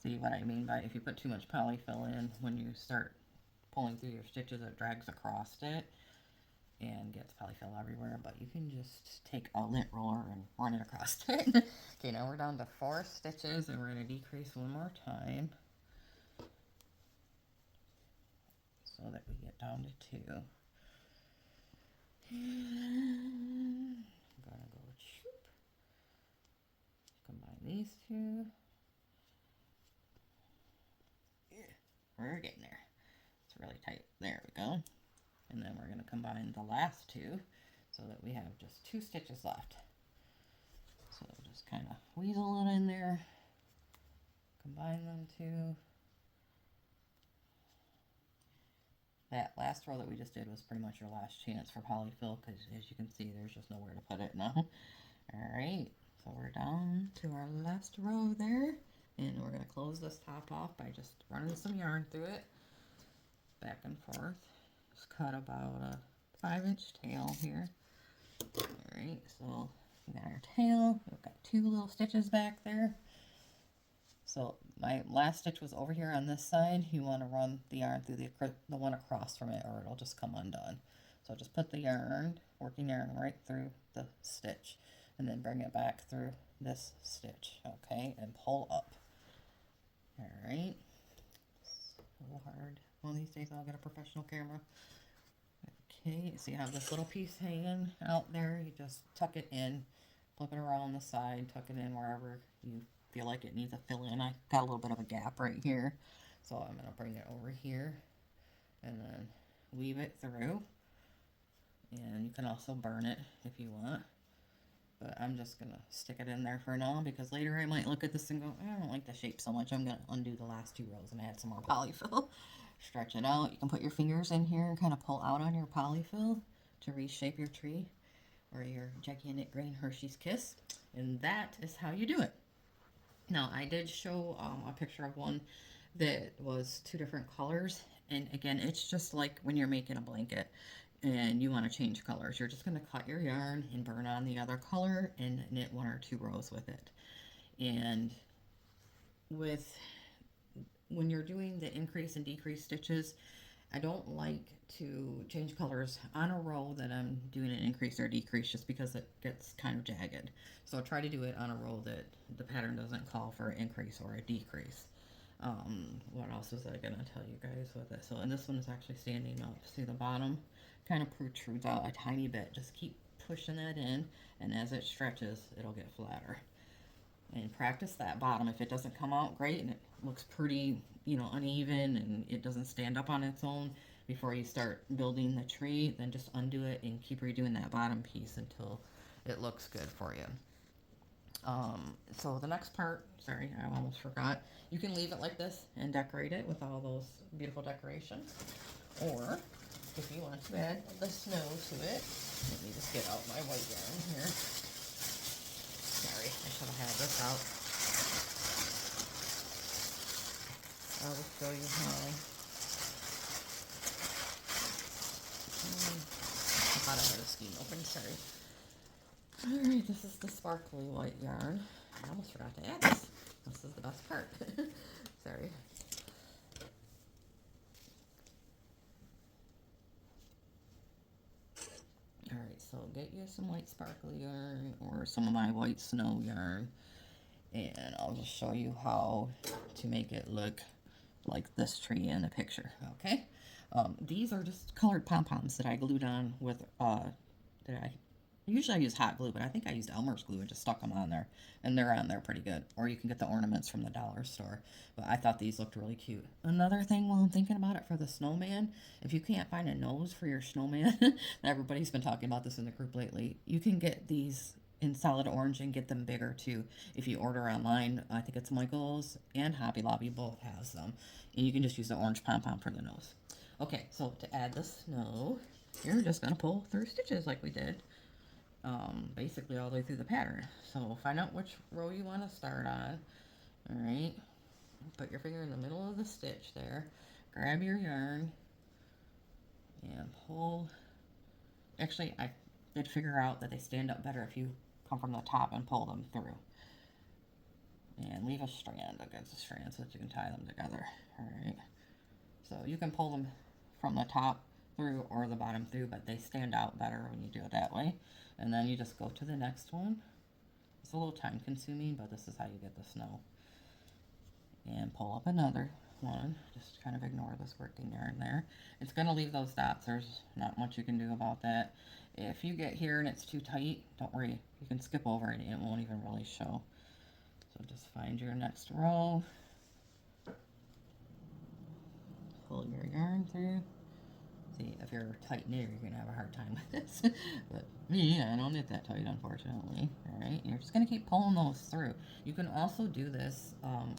See what I mean by if you put too much polyfill in, when you start pulling through your stitches, it drags across it and gets polyfill everywhere, but you can just take a lint roller and run it across it. Okay, now we're down to 4 stitches and we're going to decrease one more time so that we get down to 2. And I'm going to go shoop. Combine these 2. Yeah, we're getting there. It's really tight. There we go. And then we're going to combine the last 2 so that we have just 2 stitches left. So just kind of weasel it in there. Combine them 2. That last row that we just did was pretty much your last chance for polyfill because as you can see there's just nowhere to put it now. Alright, so we're down to our last row there. And we're going to close this top off by just running some yarn through it. Back and forth. Just cut about a 5-inch tail here. Alright, so we got our tail. We've got 2 little stitches back there. So my last stitch was over here on this side. You want to run the yarn through the one across from it or it'll just come undone. So just put the yarn, working yarn right through the stitch and then bring it back through this stitch, okay, and pull up. Alright, so hard. One of these days I'll get a professional camera. Okay, so you have this little piece hanging out there. You just tuck it in, flip it around the side, tuck it in wherever you feel like it needs a fill in. I got a little bit of a gap right here, so I'm going to bring it over here and then weave it through. And you can also burn it if you want. But I'm just going to stick it in there for now because later I might look at this and go, I don't like the shape so much. I'm going to undo the last 2 rows and add some more polyfill. Stretch it out. You can put your fingers in here and kind of pull out on your polyfill to reshape your tree or your gigantic grain Hershey's Kiss. And that is how you do it. Now, I did show a picture of one that was 2 different colors. And again, it's just like when you're making a blanket and you want to change colors. You're just going to cut your yarn and burn on the other color and knit 1 or 2 rows with it. And when you're doing the increase and decrease stitches, I don't like to change colors on a row that I'm doing an increase or decrease just because it gets kind of jagged. So try to do it on a row that the pattern doesn't call for an increase or a decrease. What else was I going to tell you guys with it? So, and this one is actually standing up. See the bottom kind of protrudes out a tiny bit. Just keep pushing that in, and as it stretches, it'll get flatter. And practice that bottom. If it doesn't come out great and it looks pretty, uneven and it doesn't stand up on its own before you start building the tree, then just undo it and keep redoing that bottom piece until it looks good for you. So the next part, sorry, I almost forgot. You can leave it like this and decorate it with all those beautiful decorations. Or if you want to add the snow to it, let me just get out my white yarn here. Sorry, I should have had this out. I will show you how. I thought I had a skein open, sorry. Alright, this is the sparkly white yarn. I almost forgot to add this. This is the best part. Sorry. Alright, so get you some white sparkly yarn or some of my white snow yarn. And I'll just show you how to make it look like this tree in the picture, okay? These are just colored pom-poms that I glued on with, usually I use hot glue, but I think I used Elmer's glue and just stuck them on there. And they're on there pretty good. Or you can get the ornaments from the dollar store. But I thought these looked really cute. Another thing while I'm thinking about it for the snowman, if you can't find a nose for your snowman, everybody's been talking about this in the group lately, you can get these in solid orange and get them bigger too. If you order online, I think it's Michael's and Hobby Lobby both has them. And you can just use the orange pom-pom for the nose. Okay, so to add the snow, you're just going to pull through stitches like we did. Basically all the way through the pattern. So find out which row you want to start on. Alright, put your finger in the middle of the stitch there. Grab your yarn and pull. Actually, I did figure out that they stand up better if you come from the top and pull them through. And leave a strand against a strand so that you can tie them together. Alright, so you can pull them from the top through or the bottom through, but they stand out better when you do it that way. And then you just go to the next one. It's a little time consuming, but this is how you get the snow. And pull up another one. Just kind of ignore the squirting yarn there. It's going to leave those dots. There's not much you can do about that. If you get here and it's too tight, don't worry. You can skip over it and it won't even really show. So just find your next row. Pull your yarn through. See, if you're a tight knitter, you're going to have a hard time with this. But me, I don't knit that tight, unfortunately. Alright, you're just going to keep pulling those through. You can also do this,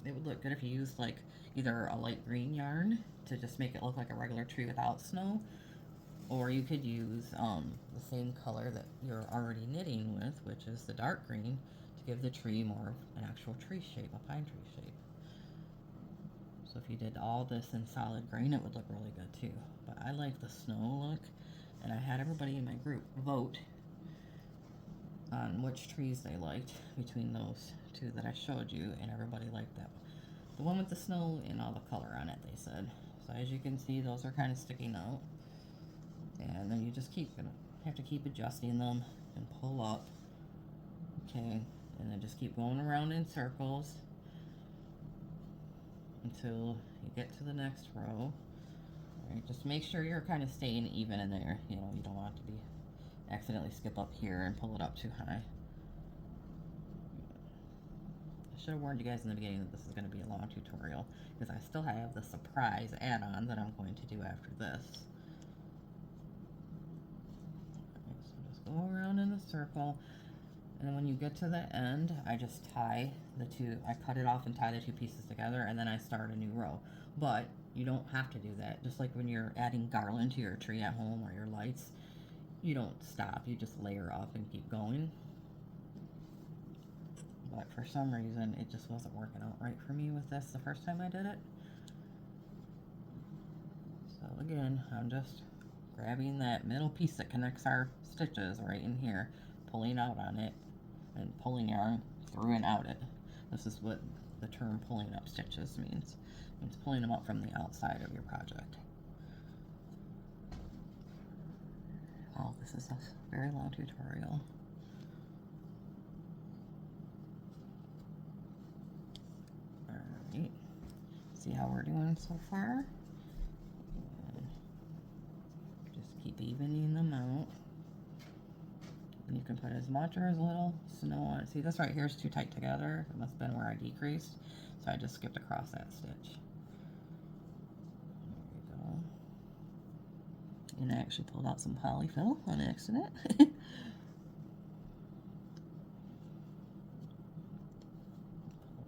it would look good if you used like either a light green yarn to just make it look like a regular tree without snow. Or you could use the same color that you're already knitting with, which is the dark green, to give the tree more of an actual tree shape, a pine tree shape. So if you did all this in solid green, it would look really good too. But I like the snow look, and I had everybody in my group vote on which trees they liked between those two that I showed you, and everybody liked that one. The one with the snow and all the color on it, they said. So as you can see, those are kind of sticking out. And then you just have to keep adjusting them and pull up. Okay, and then just keep going around in circles until you get to the next row. Right, just make sure you're kind of staying even in there. You know, you don't want to be accidentally skip up here and pull it up too high. I should have warned you guys in the beginning that this is going to be a long tutorial because I still have the surprise add-on that I'm going to do after this. go around in a circle. And then when you get to the end, I just tie the two, I cut it off and tie the two pieces together, and then I start a new row. But you don't have to do that. Just like when you're adding garland to your tree at home or your lights, you don't stop. You just layer up and keep going. But for some reason, it just wasn't working out right for me with this the first time I did it. So again, I'm just grabbing that middle piece that connects our stitches right in here, pulling out on it, and pulling yarn through and out it. This is what the term pulling up stitches means. It means pulling them up from the outside of your project. Oh, this is a very long tutorial. Alright, see how we're doing so far? And just keep evening them out. And you can put as much or as little snow on it. See, this right here is too tight together. It must have been where I decreased. So I just skipped across that stitch. There we go. And I actually pulled out some polyfill on accident.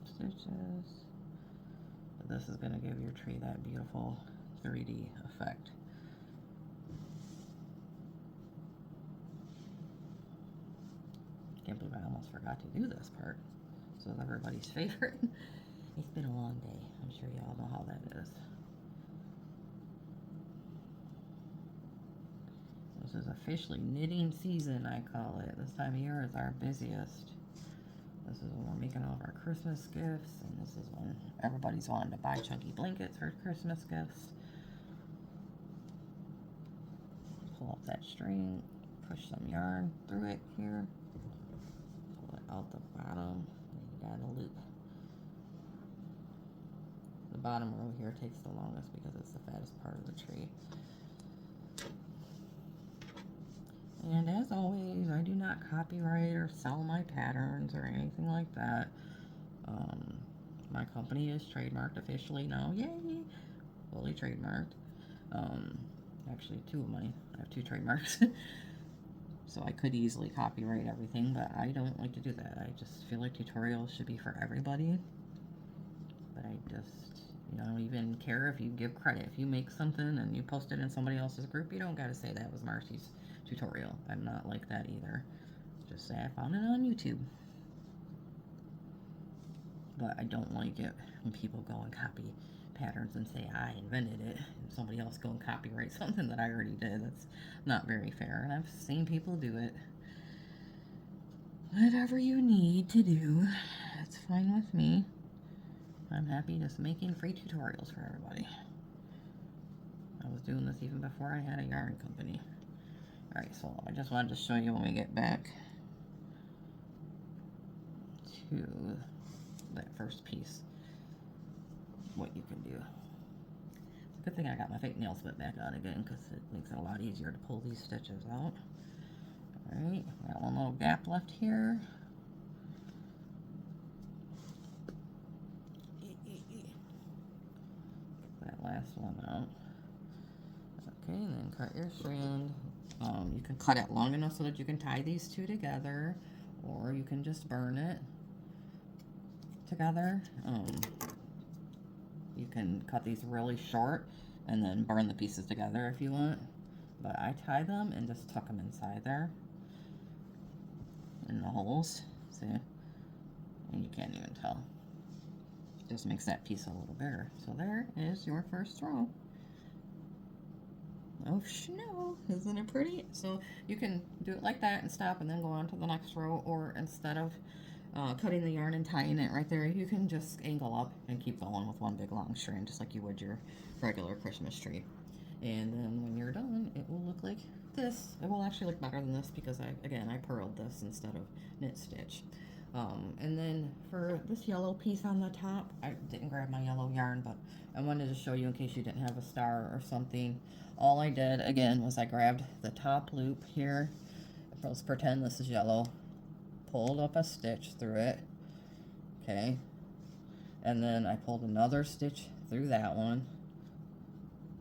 Stitches. But this is going to give your tree that beautiful 3D effect. Can't believe I almost forgot to do this part. So it's everybody's favorite. It's been a long day. I'm sure y'all know how that is. This is officially knitting season, I call it. This time of year is our busiest. This is when we're making all of our Christmas gifts, and this is when everybody's wanting to buy chunky blankets for Christmas gifts. Pull up that string, push some yarn through it here. Pull it out the bottom, and you got a loop. The bottom row here takes the longest because it's the fattest part of the tree. And as always, I do not copyright or sell my patterns or anything like that. My company is trademarked officially now. Yay! Fully trademarked. Actually, I have two trademarks. So I could easily copyright everything, but I don't like to do that. I just feel like tutorials should be for everybody. But I just, I don't even care if you give credit. If you make something and you post it in somebody else's group, you don't gotta say that was Marcy's tutorial. I'm not like that either. Just say I found it on YouTube. But I don't like it when people go and copy patterns and say I invented it, and somebody else go and copyright something that I already did. That's not very fair, and I've seen people do it. Whatever you need to do, that's fine with me. I'm happy just making free tutorials for everybody. I was doing this even before I had a yarn company. Alright, so I just wanted to show you when we get back to that first piece what you can do. It's a good thing I got my fake nail split back on again because it makes it a lot easier to pull these stitches out. Alright, got one little gap left here. Get that last one out. Okay, and then cut your strand. You can cut it long enough so that you can tie these two together, or you can just burn it together. You can cut these really short and then burn the pieces together if you want. But I tie them and just tuck them inside there in the holes. See? And you can't even tell. Just makes that piece a little bigger. So there is your first row. Oh, no, isn't it pretty? So you can do it like that and stop and then go on to the next row, or instead of cutting the yarn and tying it right there, you can just angle up and keep going with one big long strand, just like you would your regular Christmas tree. And then when you're done, it will look like this. It will actually look better than this because I purled this instead of knit stitch. And then for this yellow piece on the top, I didn't grab my yellow yarn, but I wanted to show you in case you didn't have a star or something. All I did, again, was I grabbed the top loop here. Let's pretend this is yellow. Pulled up a stitch through it. Okay. And then I pulled another stitch through that one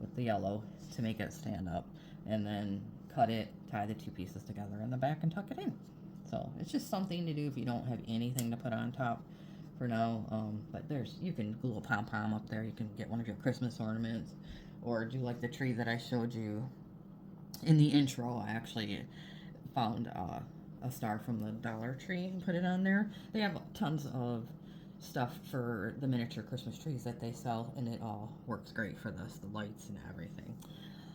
with the yellow to make it stand up. And then cut it, tie the two pieces together in the back, and tuck it in. So it's just something to do if you don't have anything to put on top for now. But you can glue a pom-pom up there. You can get one of your Christmas ornaments, or do like the tree that I showed you in the intro. I actually found a star from the Dollar Tree and put it on there. They have tons of stuff for the miniature Christmas trees that they sell, and it all works great for this, the lights and everything.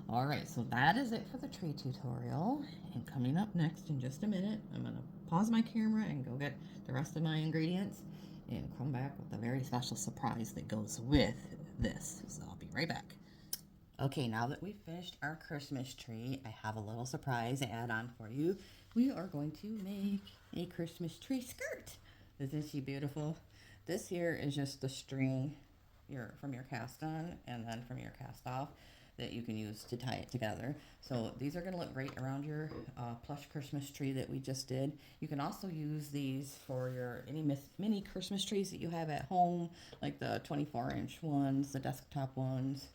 All right, so that is it for the tree tutorial. And coming up next in just a minute, I'm gonna pause my camera and go get the rest of my ingredients and come back with a very special surprise that goes with this. So I'll be right back. Okay, now that we've finished our Christmas tree, I have a little surprise add-on for you. We are going to make a Christmas tree skirt. Isn't she beautiful? This here is just the string from your cast on and then from your cast off that you can use to tie it together. So these are going to look great around your plush Christmas tree that we just did. You can also use these for your any mini Christmas trees that you have at home, like the 24-inch ones, the desktop ones,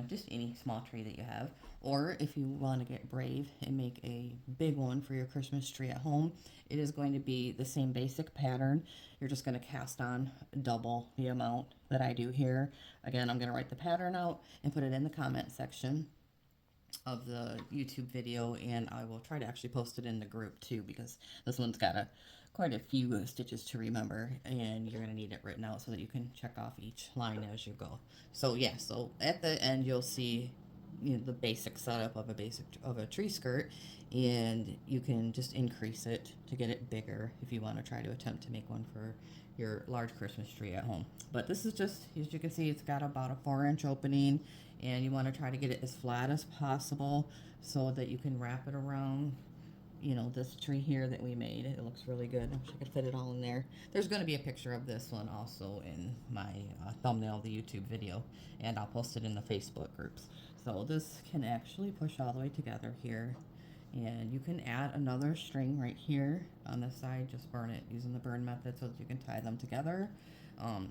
just any small tree that you have. Or if you want to get brave and make a big one for your Christmas tree at home, it is going to be the same basic pattern. You're just going to cast on double the amount that I do here. Again, I'm going to write the pattern out and put it in the comment section of the YouTube video, and I will try to actually post it in the group too, because this one's got quite a few stitches to remember, and you're going to need it written out so that you can check off each line as you go. So yeah, so at the end you'll see the basic setup of a tree skirt, and you can just increase it to get it bigger if you want to try to attempt to make one for your large Christmas tree at home. But this is just, as you can see, it's got about a 4-inch opening, and you want to try to get it as flat as possible so that you can wrap it around this tree here that we made. It looks really good. I wish I could fit it all in there. There's going to be a picture of this one also in my thumbnail of the YouTube video, and I'll post it in the Facebook groups. So this can actually push all the way together here, and you can add another string right here on this side. Just burn it using the burn method so that you can tie them together.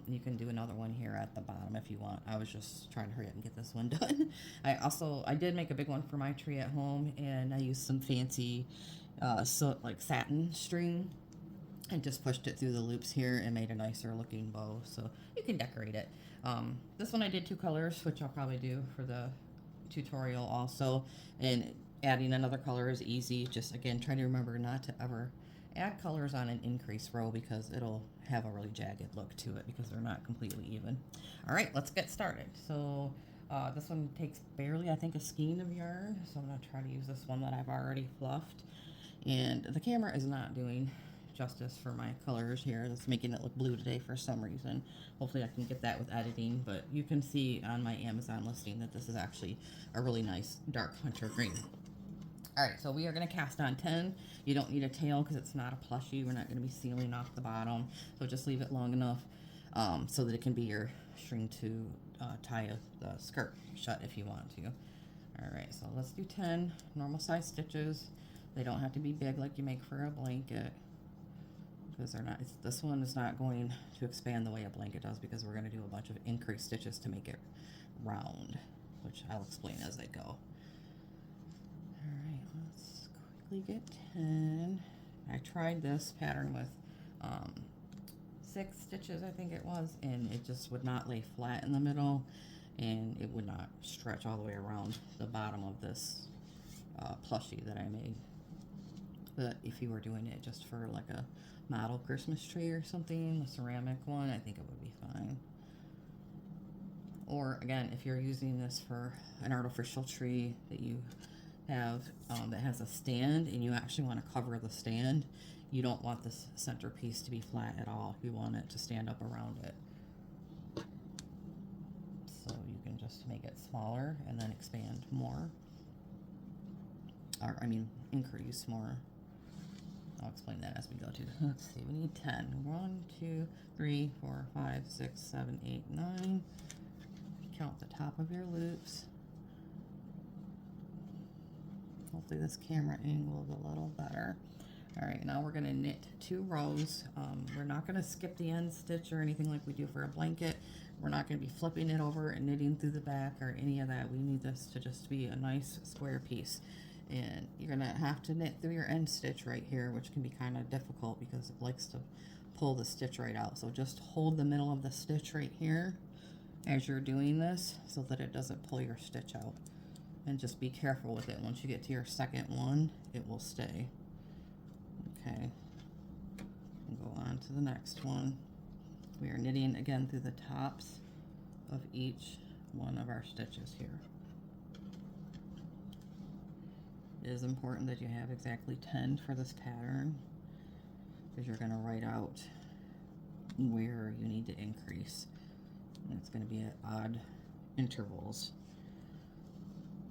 You can do another one here at the bottom if you want. I was just trying to hurry up and get this one done. I did make a big one for my tree at home, and I used some fancy like satin string and just pushed it through the loops here and made a nicer looking bow, so you can decorate it. This one I did 2 colors, which I'll probably do for the tutorial also, and adding another color is easy. Just again, try to remember not to ever add colors on an increase row, because it'll have a really jagged look to it because they're not completely even. All right, let's get started. So this one takes barely, I think, a skein of yarn, so I'm going to try to use this one that I've already fluffed. And the camera is not doing justice for my colors here. It's making it look blue today for some reason. Hopefully I can get that with editing, but you can see on my Amazon listing that this is actually a really nice dark hunter green. All right, so we are going to cast on 10. You don't need a tail because it's not a plushie. We're not going to be sealing off the bottom, so just leave it long enough so that it can be your string to tie the skirt shut if you want to. All right, so let's do 10 normal size stitches. They don't have to be big like you make for a blanket, because they're not. This one is not going to expand the way a blanket does, because we're going to do a bunch of increased stitches to make it round, which I'll explain as I go. Alright, let's quickly get 10. I tried this pattern with 6 stitches, I think it was, and it just would not lay flat in the middle, and it would not stretch all the way around the bottom of this plushie that I made. But if you were doing it just for like a model Christmas tree or something, a ceramic one, I think it would be fine. Or again, if you're using this for an artificial tree that you have that has a stand, and you actually want to cover the stand, you don't want this centerpiece to be flat at all. You want it to stand up around it. So you can just make it smaller and then expand more. Or, I mean, increase more. I'll explain that as we go too. Let's see, we need 10. 1, 2, 3, 4, 5, 6, 7, 8, 9. Count the top of your loops. Hopefully this camera angle is a little better. All right, now we're going to knit 2 rows. We're not going to skip the end stitch or anything like we do for a blanket. We're not going to be flipping it over and knitting through the back or any of that. We need this to just be a nice square piece. And you're gonna have to knit through your end stitch right here, which can be kind of difficult because it likes to pull the stitch right out. So just hold the middle of the stitch right here as you're doing this so that it doesn't pull your stitch out. And just be careful with it. Once you get to your second one, it will stay. Okay, and go on to the next one. We are knitting again through the tops of each one of our stitches here. It is important that you have exactly 10 for this pattern because you're going to write out where you need to increase. And it's going to be at odd intervals.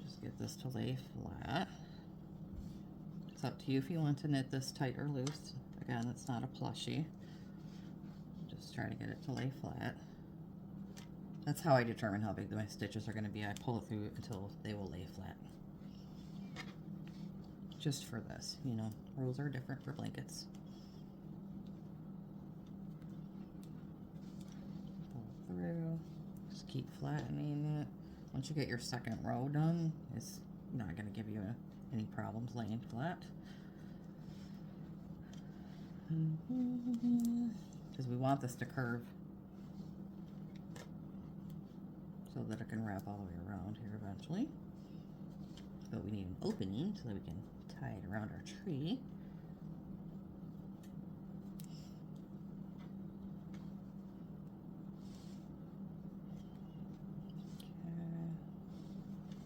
Just get this to lay flat. It's up to you if you want to knit this tight or loose. Again, it's not a plushie. Just try to get it to lay flat. That's how I determine how big my stitches are going to be. I pull it through until they will lay flat. Just for this, you know, rules are different for blankets. Pull through, just keep flattening it. Once you get your second row done, it's not going to give you any problems laying flat. Because we want this to curve so that it can wrap all the way around here eventually. But we need an opening so that we can tie it around our tree. Okay.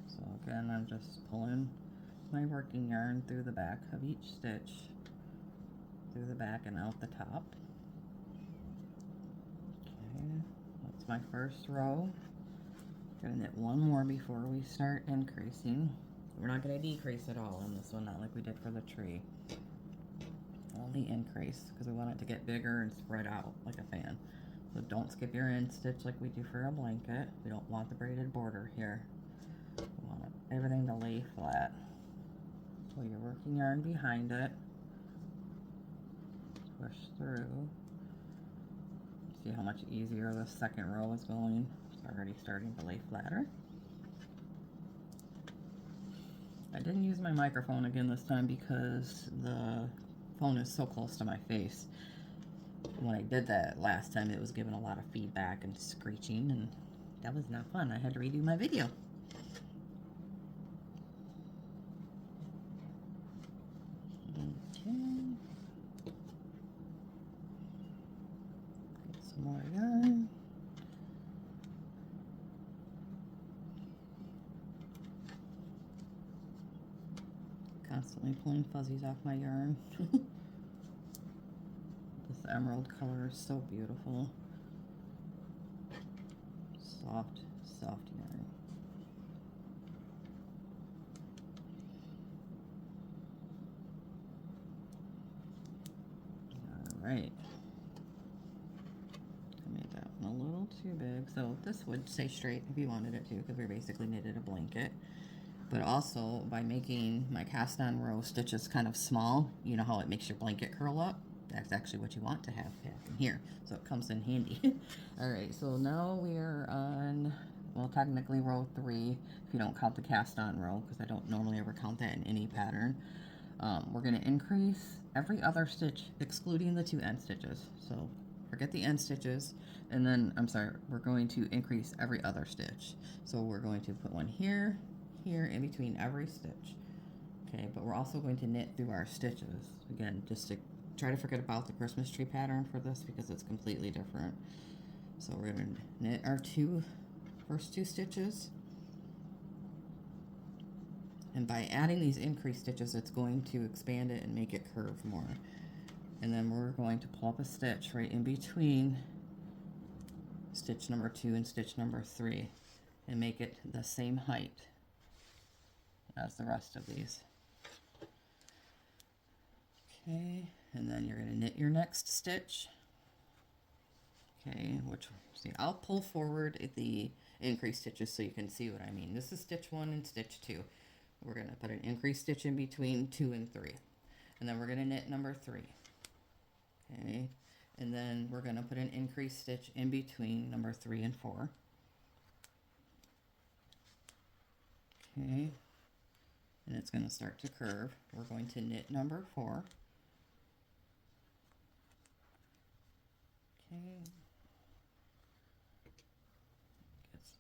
So again, I'm just pulling my working yarn through the back of each stitch, through the back and out the top. Okay, that's my first row. Gonna knit one more before we start increasing. We're not going to decrease at all on this one, not like we did for the tree. Only increase, because we want it to get bigger and spread out like a fan. So don't skip your end stitch like we do for a blanket. We don't want the braided border here. We want everything to lay flat. Pull your working yarn behind it. Push through. See how much easier the second row is going. It's already starting to lay flatter. I didn't use my microphone again this time because the phone is so close to my face. When I did that last time, it was giving a lot of feedback and screeching, and that was not fun. I had to redo my video. Okay. Get some more yarn. Constantly pulling fuzzies off my yarn. This emerald color is so beautiful. Soft, soft yarn. Alright. I made that one a little too big. So this would stay straight if you wanted it to, because we basically knitted a blanket. But also, by making my cast on row stitches kind of small, you know how it makes your blanket curl up? That's actually what you want to have in here. So it comes in handy. Alright, so now we are on, well, technically row 3, if you don't count the cast on row, because I don't normally ever count that in any pattern. We're going to increase every other stitch, excluding the 2 end stitches. So forget the end stitches, and then, I'm sorry, we're going to increase every other stitch. So we're going to put one here, here, in between every stitch. Okay, but we're also going to knit through our stitches. Again, just to try to forget about the Christmas tree pattern for this because it's completely different. So we're going to knit our first two stitches. And by adding these increased stitches, it's going to expand it and make it curve more. And then we're going to pull up a stitch right in between stitch number 2 and stitch number 3 and make it the same height as the rest of these. Okay, and then you're going to knit your next stitch. Okay, which, see, I'll pull forward the increased stitches so you can see what I mean. This is stitch 1 and stitch 2. We're going to put an increased stitch in between 2 and 3. And then we're going to knit number 3. Okay, and then we're going to put an increased stitch in between number 3 and 4. Okay, and it's going to start to curve. We're going to knit number 4. Okay. Let's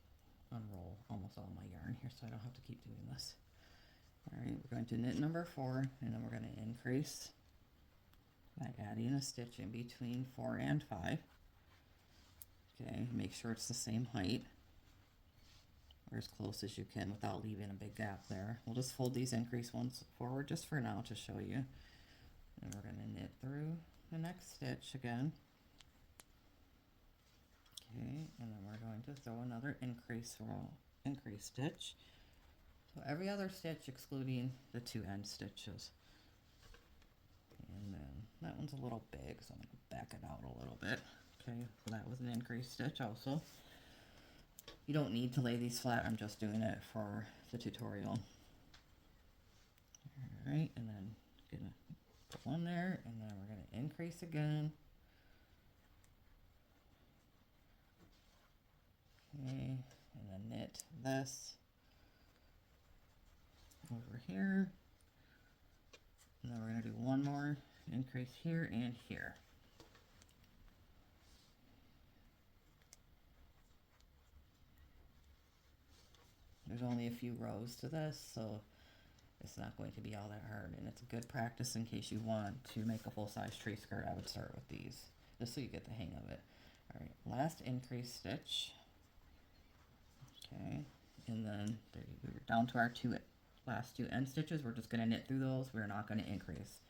unroll almost all my yarn here so I don't have to keep doing this. Alright, we're going to knit number 4, and then we're going to increase by adding a stitch in between 4 and 5. Okay, make sure it's the same height, or as close as you can without leaving a big gap there. We'll just fold these increase ones forward just for now to show you. And we're going to knit through the next stitch again. Okay, and then we're going to throw another increase stitch. So every other stitch excluding the 2 end stitches. And then that one's a little big, so I'm going to back it out a little bit. Okay, so that was an increase stitch also. You don't need to lay these flat, I'm just doing it for the tutorial. Alright, and then gonna put one there, and then we're gonna increase again. Okay, and then knit this over here. And then we're gonna do one more increase here and here. There's only a few rows to this, so it's not going to be all that hard, and it's a good practice in case you want to make a full-size tree skirt. I would start with these, just so you get the hang of it. Alright, last increase stitch. Okay, and then we're down to our last 2 end stitches. We're just going to knit through those. We're not going to increase.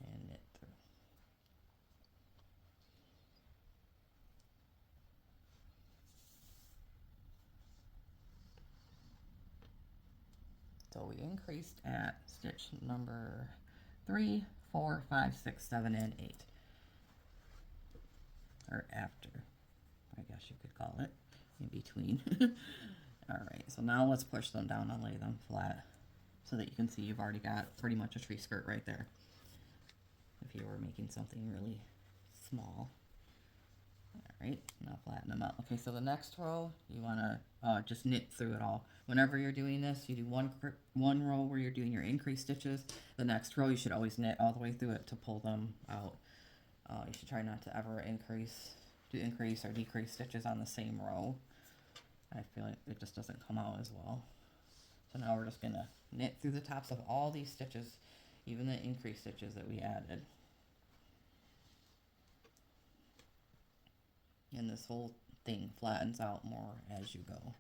And knit through. So we increased at stitch number 3, 4, 5, 6, 7, and 8. Or after, I guess you could call it, in between. Alright, so now let's push them down and lay them flat so that you can see you've already got pretty much a tree skirt right there. If you were making something really small. Alright, now flatten them out. Okay, so the next row, you want to just knit through it all. Whenever you're doing this, you do one row where you're doing your increase stitches. The next row, you should always knit all the way through it to pull them out. You should try not to ever do increase or decrease stitches on the same row. I feel like it just doesn't come out as well. So now we're just going to knit through the tops of all these stitches, even the increase stitches that we added. And this whole thing flattens out more as you go.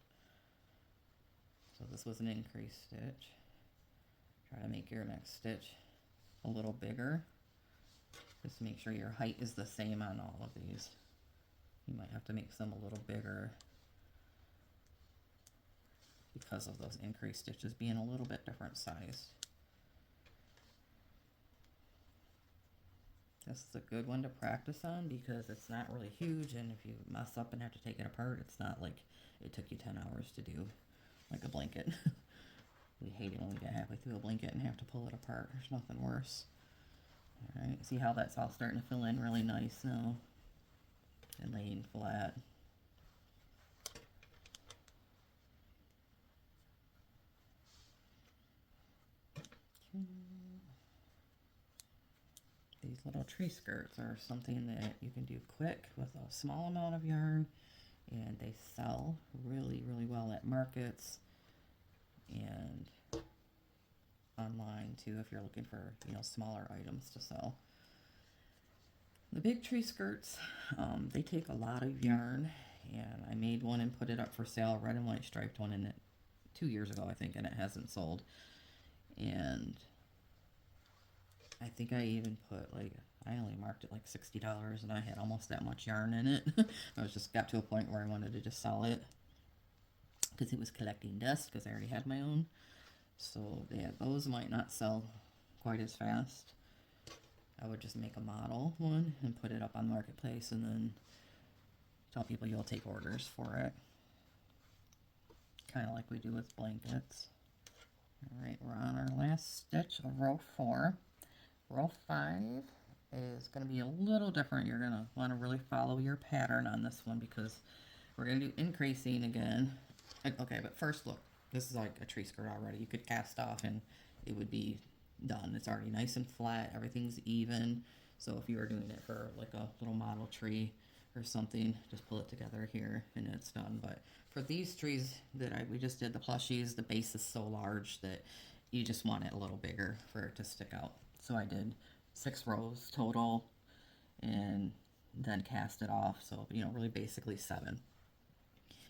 So this was an increase stitch. Try to make your next stitch a little bigger. Just make sure your height is the same on all of these. You might have to make some a little bigger because of those increased stitches being a little bit different sized. This is a good one to practice on because it's not really huge, and if you mess up and have to take it apart, it's not like it took you 10 hours to do, like a blanket. We hate it when we get halfway through a blanket and have to pull it apart. There's nothing worse. Alright, see how that's all starting to fill in really nice now and laying flat. Okay. These little tree skirts are something that you can do quick with a small amount of yarn, and they sell really, really well at markets and online too if you're looking for, smaller items to sell. The big tree skirts, they take a lot of yarn, and I made one and put it up for sale, red and white striped one, in it 2 years ago, I think, and it hasn't sold. And I think I even put, I only marked it like $60, and I had almost that much yarn in it. I got to a point where I wanted to just sell it because it was collecting dust because I already had my own. So yeah, those might not sell quite as fast. I would just make a model one and put it up on Marketplace and then tell people you'll take orders for it. Kind of like we do with blankets. Alright, we're on our last stitch of row 4. Row 5 is going to be a little different. You're going to want to really follow your pattern on this one because We're going to do increasing again. Okay, but first look, this is like a tree skirt already. You could cast off and it would be done. It's already nice and flat. Everything's even. So if you were doing it for like a little model tree or something, just pull it together here and it's done. But for these trees that we just did, the plushies, the base is so large that you just want it a little bigger for it to stick out. So I did 6 rows total and then cast it off. So, you know, really basically 7.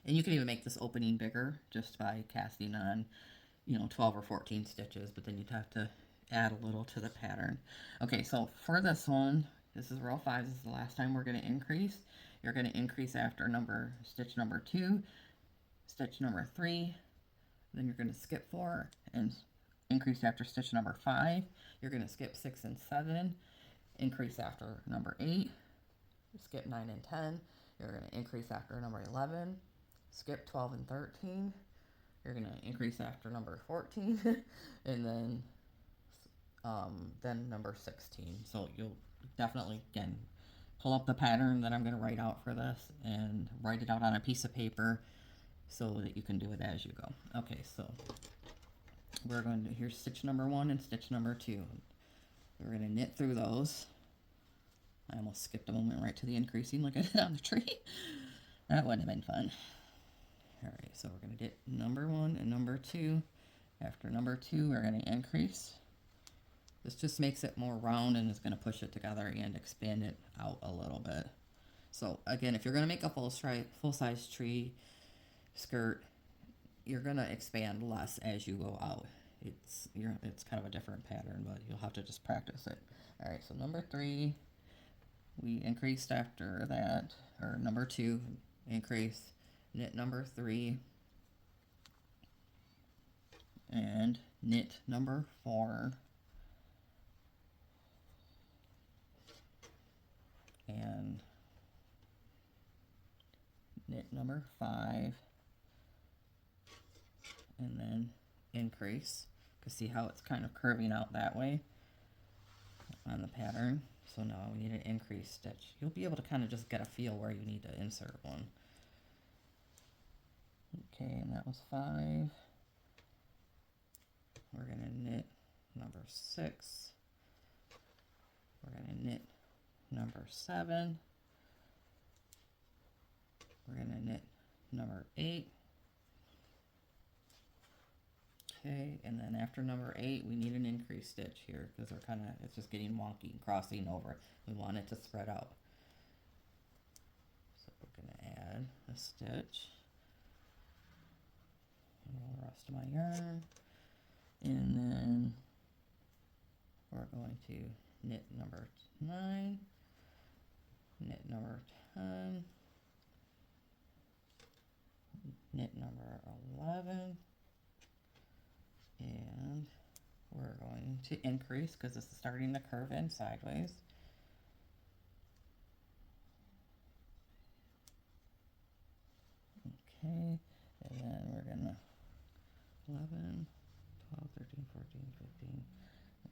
And you can even make this opening bigger just by casting on, you know, 12 or 14 stitches, but then you'd have to add a little to the pattern. Okay, so for this one, this is row 5. This is the last time we're going to increase. You're going to increase after stitch number 2, stitch number 3, then you're going to skip 4 and increase after stitch number 5. You're going to skip 6 and 7, increase after number 8, skip 9 and 10. You're going to increase after number 11, skip 12 and 13. You're going to increase after number 14 and then number 16. So you'll definitely, again, pull up the pattern that I'm going to write out for this and write it out on a piece of paper so that you can do it as you go. Okay, so we're going to, here's stitch number 1 and stitch number 2. We're going to knit through those. I almost skipped a moment right to the increasing like I did on the tree. That wouldn't have been fun. Alright, so we're going to get number 1 and number 2. After number 2, we're going to increase. This just makes it more round and is going to push it together and expand it out a little bit. So again, if you're going to make a full-size tree skirt, you're going to expand less as you go out. It's kind of a different pattern, but you'll have to just practice it. Alright, so number 3, we increased after that, or number 2, increase, knit number 3, and knit number 4, and knit number 5, and then increase. You can see how it's kind of curving out that way on the pattern. So now we need an increase stitch. You'll be able to kind of just get a feel where you need to insert one. Okay, and that was 5. We're going to knit number 6. We're going to knit number 7. We're going to knit number 8. Okay, and then after number 8, we need an increase stitch here because it's just getting wonky and crossing over. We want it to spread out. So we're going to add a stitch. And the rest of my yarn. And then we're going to knit number 9, knit number 10, knit number 11, and we're going to increase because this is starting to curve in sideways. Okay, and then we're gonna 11, 12, 13, 14, 15,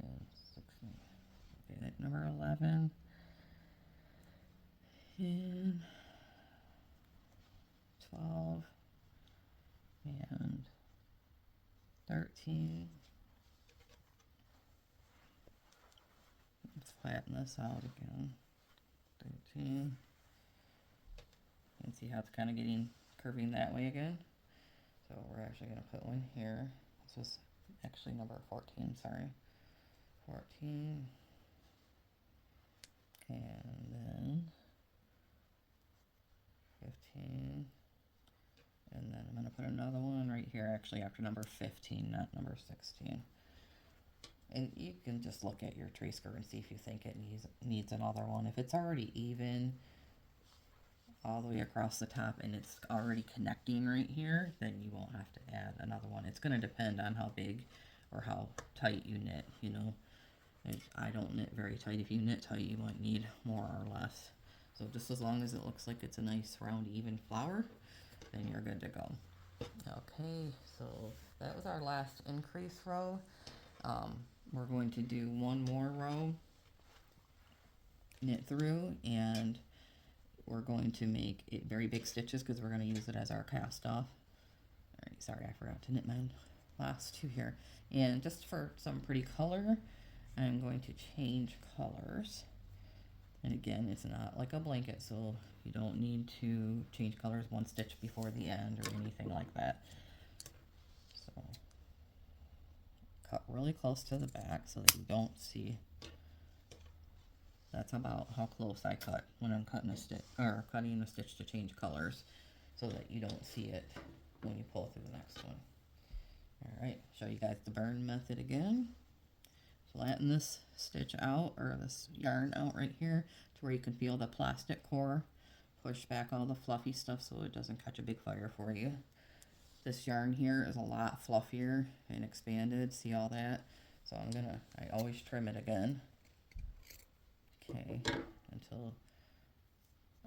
and 16. Okay, knit number 11, and 12, and 13. Let's flatten this out again. 13. You can see how it's kind of curving that way again. So we're actually going to put one here. This was actually number 14, sorry. 14. And then 15. And then I'm going to put another one right here, actually after number 15, not number 16. And you can just look at your tree skirt and see if you think it needs another one. If it's already even all the way across the top and it's already connecting right here, then you won't have to add another one. It's going to depend on how big or how tight you knit, you know. I don't knit very tight. If you knit tight, you might need more or less. So just as long as it looks like it's a nice round even flower, then you're good to go. Okay, so that was our last increase row. We're going to do one more row, knit through, and we're going to make it very big stitches because we're going to use it as our cast off. All right, sorry, I forgot to knit my last two here. And just for some pretty color, I'm going to change colors. And again, it's not like a blanket, so you don't need to change colors one stitch before the end or anything like that. So cut really close to the back so that you don't see. That's about how close I cut when I'm cutting a stitch, or cutting a stitch to change colors, so that you don't see it when you pull through the next one. Alright, show you guys the burn method again. Flatten this stitch out, or this yarn out right here, to where you can feel the plastic core. Push back all the fluffy stuff so it doesn't catch a big fire for you. This yarn here is a lot fluffier and expanded, see all that? So I always trim it again. Okay, until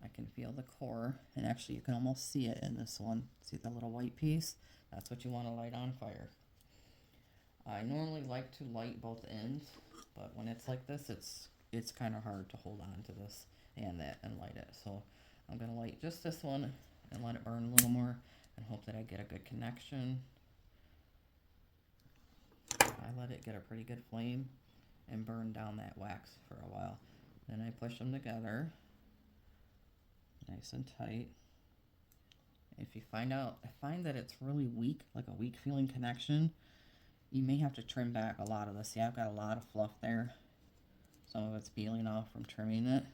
I can feel the core, and actually you can almost see it in this one. See the little white piece? That's what you want to light on fire. I normally like to light both ends, but when it's like this, it's kind of hard to hold on to this and that and light it. So I'm going to light just this one and let it burn a little more and hope that I get a good connection. I let it get a pretty good flame and burn down that wax for a while. Then I push them together nice and tight. If you find that it's really weak, like a weak feeling connection, you may have to trim back a lot of this. See, I've got a lot of fluff there. Some of it's peeling off from trimming it.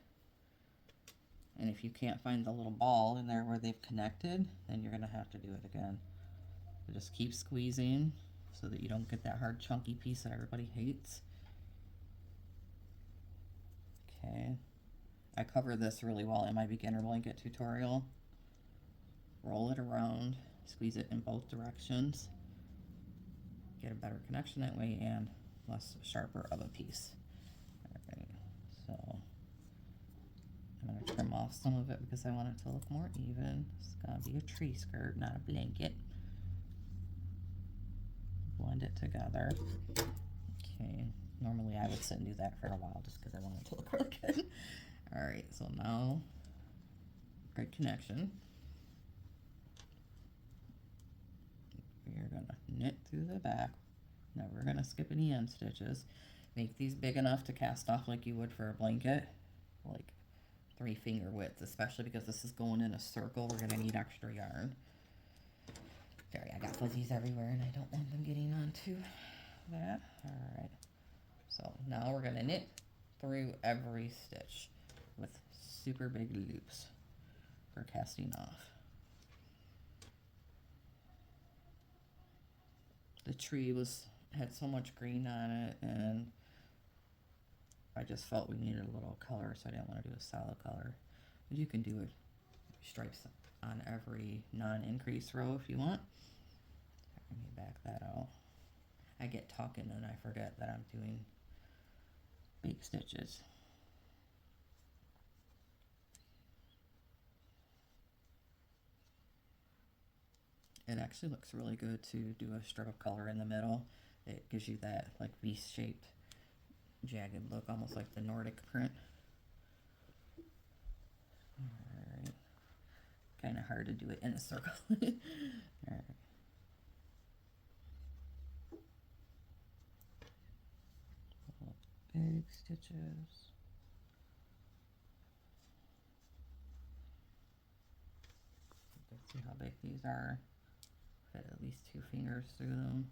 And if you can't find the little ball in there where they've connected, then you're going to have to do it again. So just keep squeezing so that you don't get that hard chunky piece that everybody hates. Okay. I cover this really well in my beginner blanket tutorial. Roll it around, squeeze it in both directions. Get a better connection that way and less sharper of a piece. Alright, so I'm going to trim off some of it because I want it to look more even. It's going to be a tree skirt, not a blanket. Blend it together. Okay, normally I would sit and do that for a while just because I want it to look really good. Alright, so now, good connection. You're going to knit through the back. Never going to skip any end stitches. Make these big enough to cast off like you would for a blanket, like 3 finger widths, especially because this is going in a circle. We're going to need extra yarn. Sorry, I got fuzzies everywhere and I don't want them getting onto that. Alright, so now we're going to knit through every stitch with super big loops for casting off. The tree had so much green on it, and I just felt we needed a little color, so I didn't want to do a solid color. But you can do stripes on every non-increase row if you want. Let me back that out. I get talking and I forget that I'm doing big stitches. It actually looks really good to do a strip of color in the middle. It gives you that like V-shaped jagged look, almost like the Nordic print. Alright. Kind of hard to do it in a circle. Alright. Big stitches. You can see how big these are. Fit at least 2 fingers through them.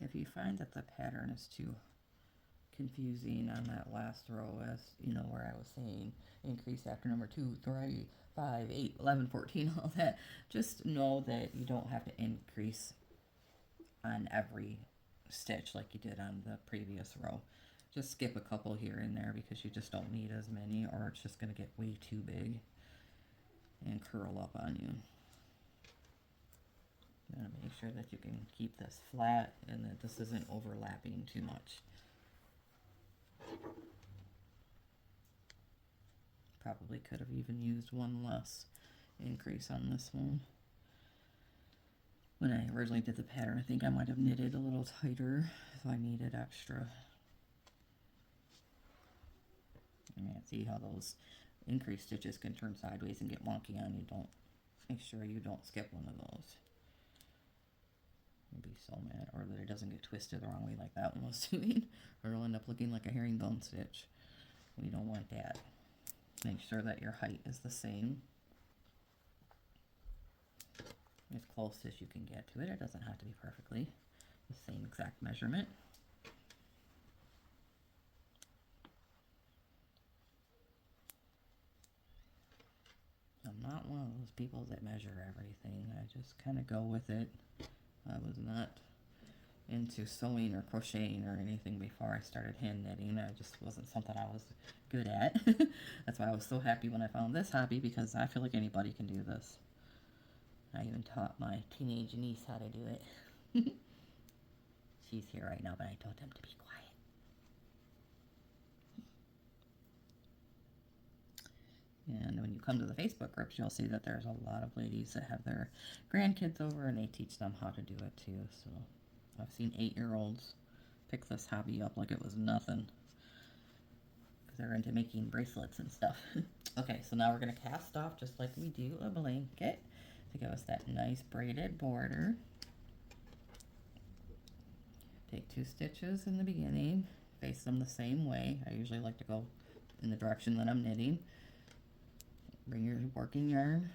If you find that the pattern is too confusing on that last row, as you know, where I was saying increase after number 2, 3, 5, 8, 11, 14, all that, just know that you don't have to increase on every stitch like you did on the previous row. Just skip a couple here and there because you just don't need as many, or it's just going to get way too big and curl up on you. You want to make sure that you can keep this flat and that this isn't overlapping too much. Probably could have even used one less increase on this one. When I originally did the pattern, I think I might have knitted a little tighter if I needed extra. And see how those increased stitches can turn sideways and get wonky on you. Don't make sure you don't skip one of those. You'll be so mad, or that it doesn't get twisted the wrong way like that one was doing, or it'll end up looking like a herringbone stitch. We don't want that. Make sure that your height is the same, as close as you can get to it. It doesn't have to be perfectly the same exact measurement. I'm not one of those people that measure everything. I just kind of go with it. I was not into sewing or crocheting or anything before I started hand knitting. It just wasn't something I was good at. That's why I was so happy when I found this hobby, because I feel like anybody can do this. I even taught my teenage niece how to do it. She's here right now, but I told them to be quiet. And when you come to the Facebook groups, you'll see that there's a lot of ladies that have their grandkids over, and they teach them how to do it too. So I've seen 8-year-olds pick this hobby up like it was nothing, because they're into making bracelets and stuff. Okay, so now we're going to cast off just like we do a blanket to give us that nice braided border. Take 2 stitches in the beginning, face them the same way. I usually like to go in the direction that I'm knitting. Bring your working yarn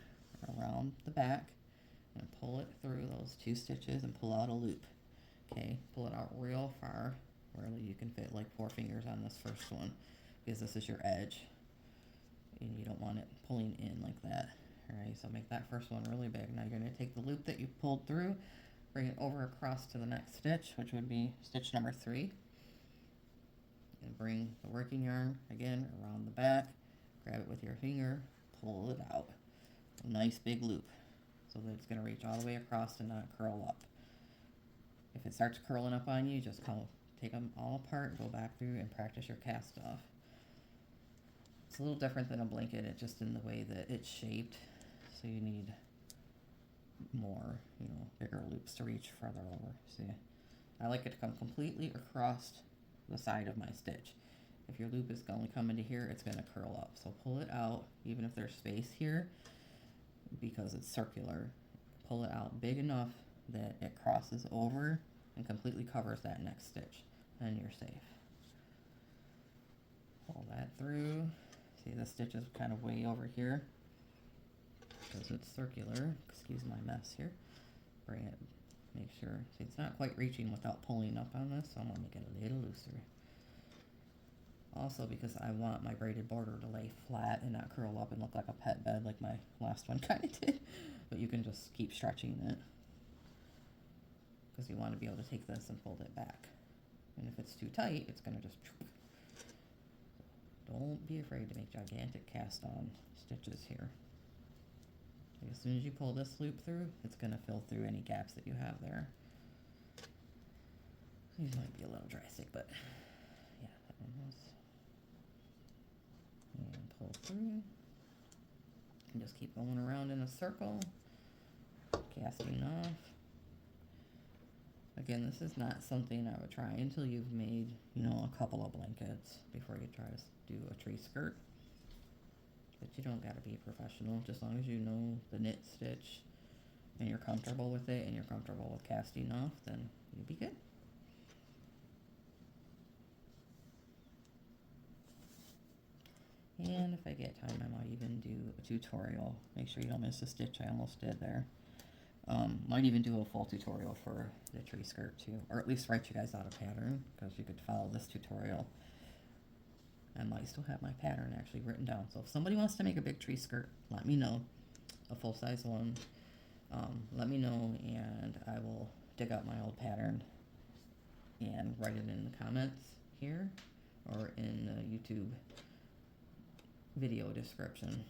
around the back and pull it through those 2 stitches and pull out a loop. Okay, pull it out real far, where you can fit like 4 fingers on this first one, because this is your edge and you don't want it pulling in like that. Alright, so make that first one really big. Now you're going to take the loop that you pulled through, bring it over across to the next stitch, which would be stitch number 3, and bring the working yarn again around the back, grab it with your finger, pull it out. A nice big loop, so that it's going to reach all the way across and not curl up. If it starts curling up on you, just take them all apart, go back through and practice your cast off. It's a little different than a blanket, it's just in the way that it's shaped, so you need more, bigger loops to reach further over. See, I like it to come completely across the side of my stitch. If your loop is only coming to here, it's going to curl up. So pull it out, even if there's space here, because it's circular. Pull it out big enough that it crosses over and completely covers that next stitch. Then you're safe. Pull that through. See, the stitch is kind of way over here because it's circular. Excuse my mess here. Bring it, make sure. See, it's not quite reaching without pulling up on this, so I'm going to make it a little looser. Also, because I want my braided border to lay flat and not curl up and look like a pet bed like my last one kind of did. But you can just keep stretching it, because you want to be able to take this and fold it back. And if it's too tight, it's going to just... Don't be afraid to make gigantic cast on stitches here. As soon as you pull this loop through, it's going to fill through any gaps that you have there. These might be a little drastic, but yeah, that one was. And pull through. And just keep going around in a circle, casting off. Again, this is not something I would try until you've made, a couple of blankets before you try to do a tree skirt. But you don't got to be professional. Just as long as you know the knit stitch and you're comfortable with it and you're comfortable with casting off, then you'll be good. And if I get time, I might even do a tutorial. Make sure you don't miss a stitch. I almost did there. Might even do a full tutorial for the tree skirt too, or at least write you guys out a pattern, because you could follow this tutorial. I might still have my pattern actually written down, so if somebody wants to make a big tree skirt, let me know, a full-size one. Let me know, and I will dig out my old pattern and write it in the comments here or in the YouTube video description.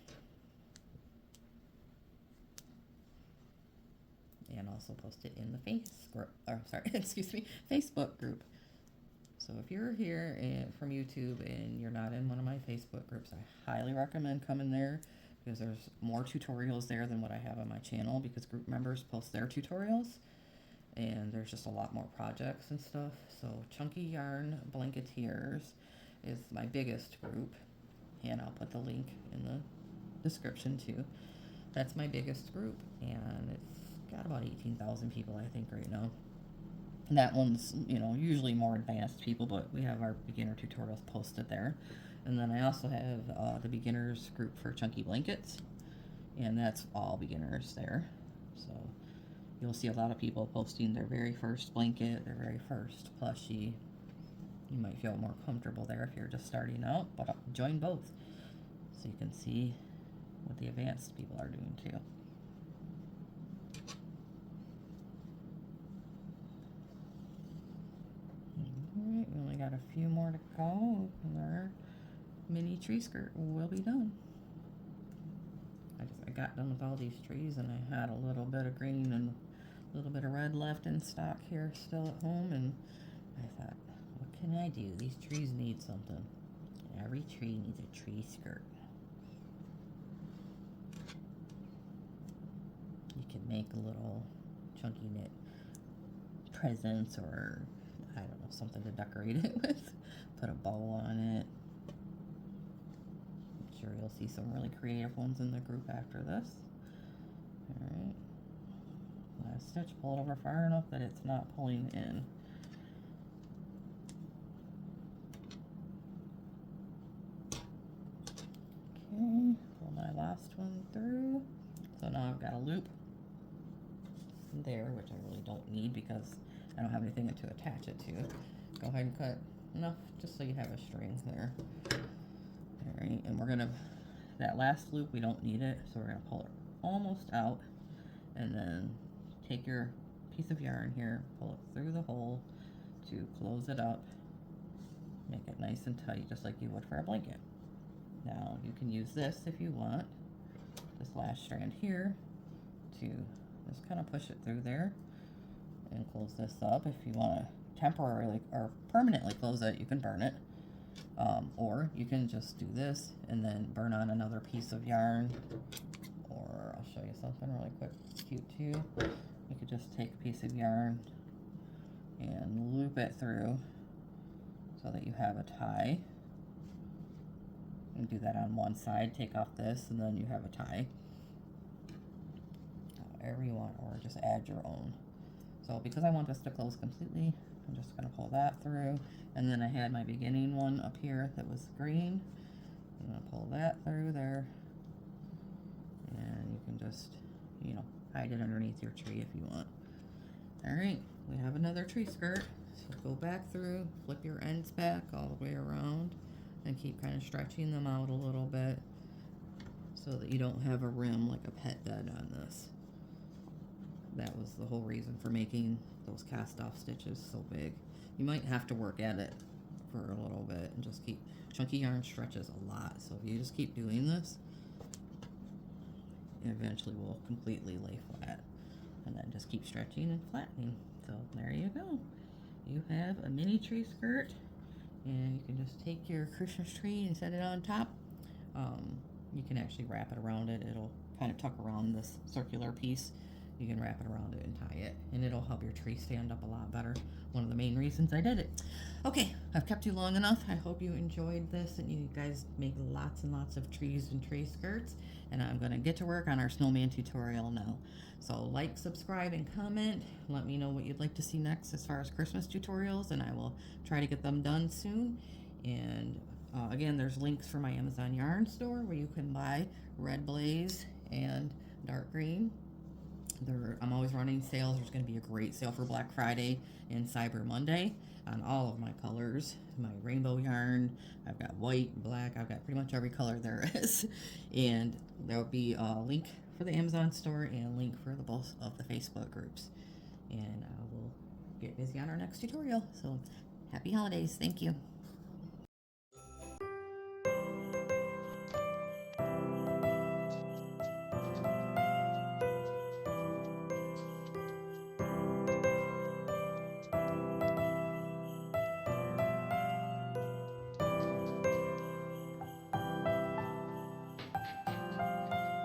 And also post it in the Facebook group. So So if you're here from YouTube and you're not in one of my Facebook groups, I highly recommend coming there, because there's more tutorials there than what I have on my channel, because group members post their tutorials, and there's just a lot more projects and stuff. So Chunky Yarn Blanketeers is my biggest group, and I'll put the link in the description too. That's my biggest group, and it's got about 18,000 people, I think, right now. And that one's, usually more advanced people, but we have our beginner tutorials posted there. And then I also have the beginners group for Chunky Blankets, and that's all beginners there. So you'll see a lot of people posting their very first blanket, their very first plushie. You might feel more comfortable there if you're just starting out, but join both so you can see what the advanced people are doing too. Alright, we only got a few more to go, and our mini tree skirt will be done. I got done with all these trees, and I had a little bit of green and a little bit of red left in stock here still at home, and I thought, what can I do? These trees need something. Every tree needs a tree skirt. You can make a little chunky knit presents, or I don't know, something to decorate it with. Put a bow on it. I'm sure you'll see some really creative ones in the group after this. Alright. Last stitch, pull it over far enough that it's not pulling in. Okay, pull my last one through. So now I've got a loop there, which I really don't need because I don't have anything to attach it to. Go ahead and cut enough just so you have a string there. Alright, and we're gonna, that last loop, we don't need it, so we're gonna pull it almost out, and then take your piece of yarn here, pull it through the hole to close it up, make it nice and tight just like you would for a blanket. Now you can use this if you want, this last strand here, to just kind of push it through there and close this up. If you want to temporarily or permanently close it, you can burn it, or you can just do this and then burn on another piece of yarn, or I'll show you something really quick, cute too. You could just take a piece of yarn and loop it through so that you have a tie. You can do that on one side, take off this, and then you have a tie. However you want, or just add your own. So because I want this to close completely, I'm just going to pull that through, and then I had my beginning one up here that was green. I'm going to pull that through there, and you can just, hide it underneath your tree if you want. Alright, we have another tree skirt. So go back through, flip your ends back all the way around, and keep kind of stretching them out a little bit so that you don't have a rim like a pet bed on this. That was the whole reason for making those cast off stitches so big. You might have to work at it for a little bit and just keep, chunky yarn stretches a lot, so if you just keep doing this, it eventually will completely lay flat, and then just keep stretching and flattening. So there you go. You have a mini tree skirt, and you can just take your Christmas tree and set it on top. You can actually wrap it around it. It'll kind of tuck around this circular piece. You can wrap it around it and tie it, and it'll help your tree stand up a lot better. One of the main reasons I did it. Okay, I've kept you long enough. I hope you enjoyed this, and you guys make lots and lots of trees and tree skirts, and I'm going to get to work on our snowman tutorial now. So like, subscribe, and comment. Let me know what you'd like to see next as far as Christmas tutorials, and I will try to get them done soon. And again, there's links for my Amazon yarn store where you can buy red blaze and dark green. I'm always running sales. There's going to be a great sale for Black Friday and Cyber Monday on all of my colors. My rainbow yarn, I've got white, black, I've got pretty much every color there is. And there will be a link for the Amazon store and a link for the both of the Facebook groups. And I will get busy on our next tutorial. So happy holidays. Thank you.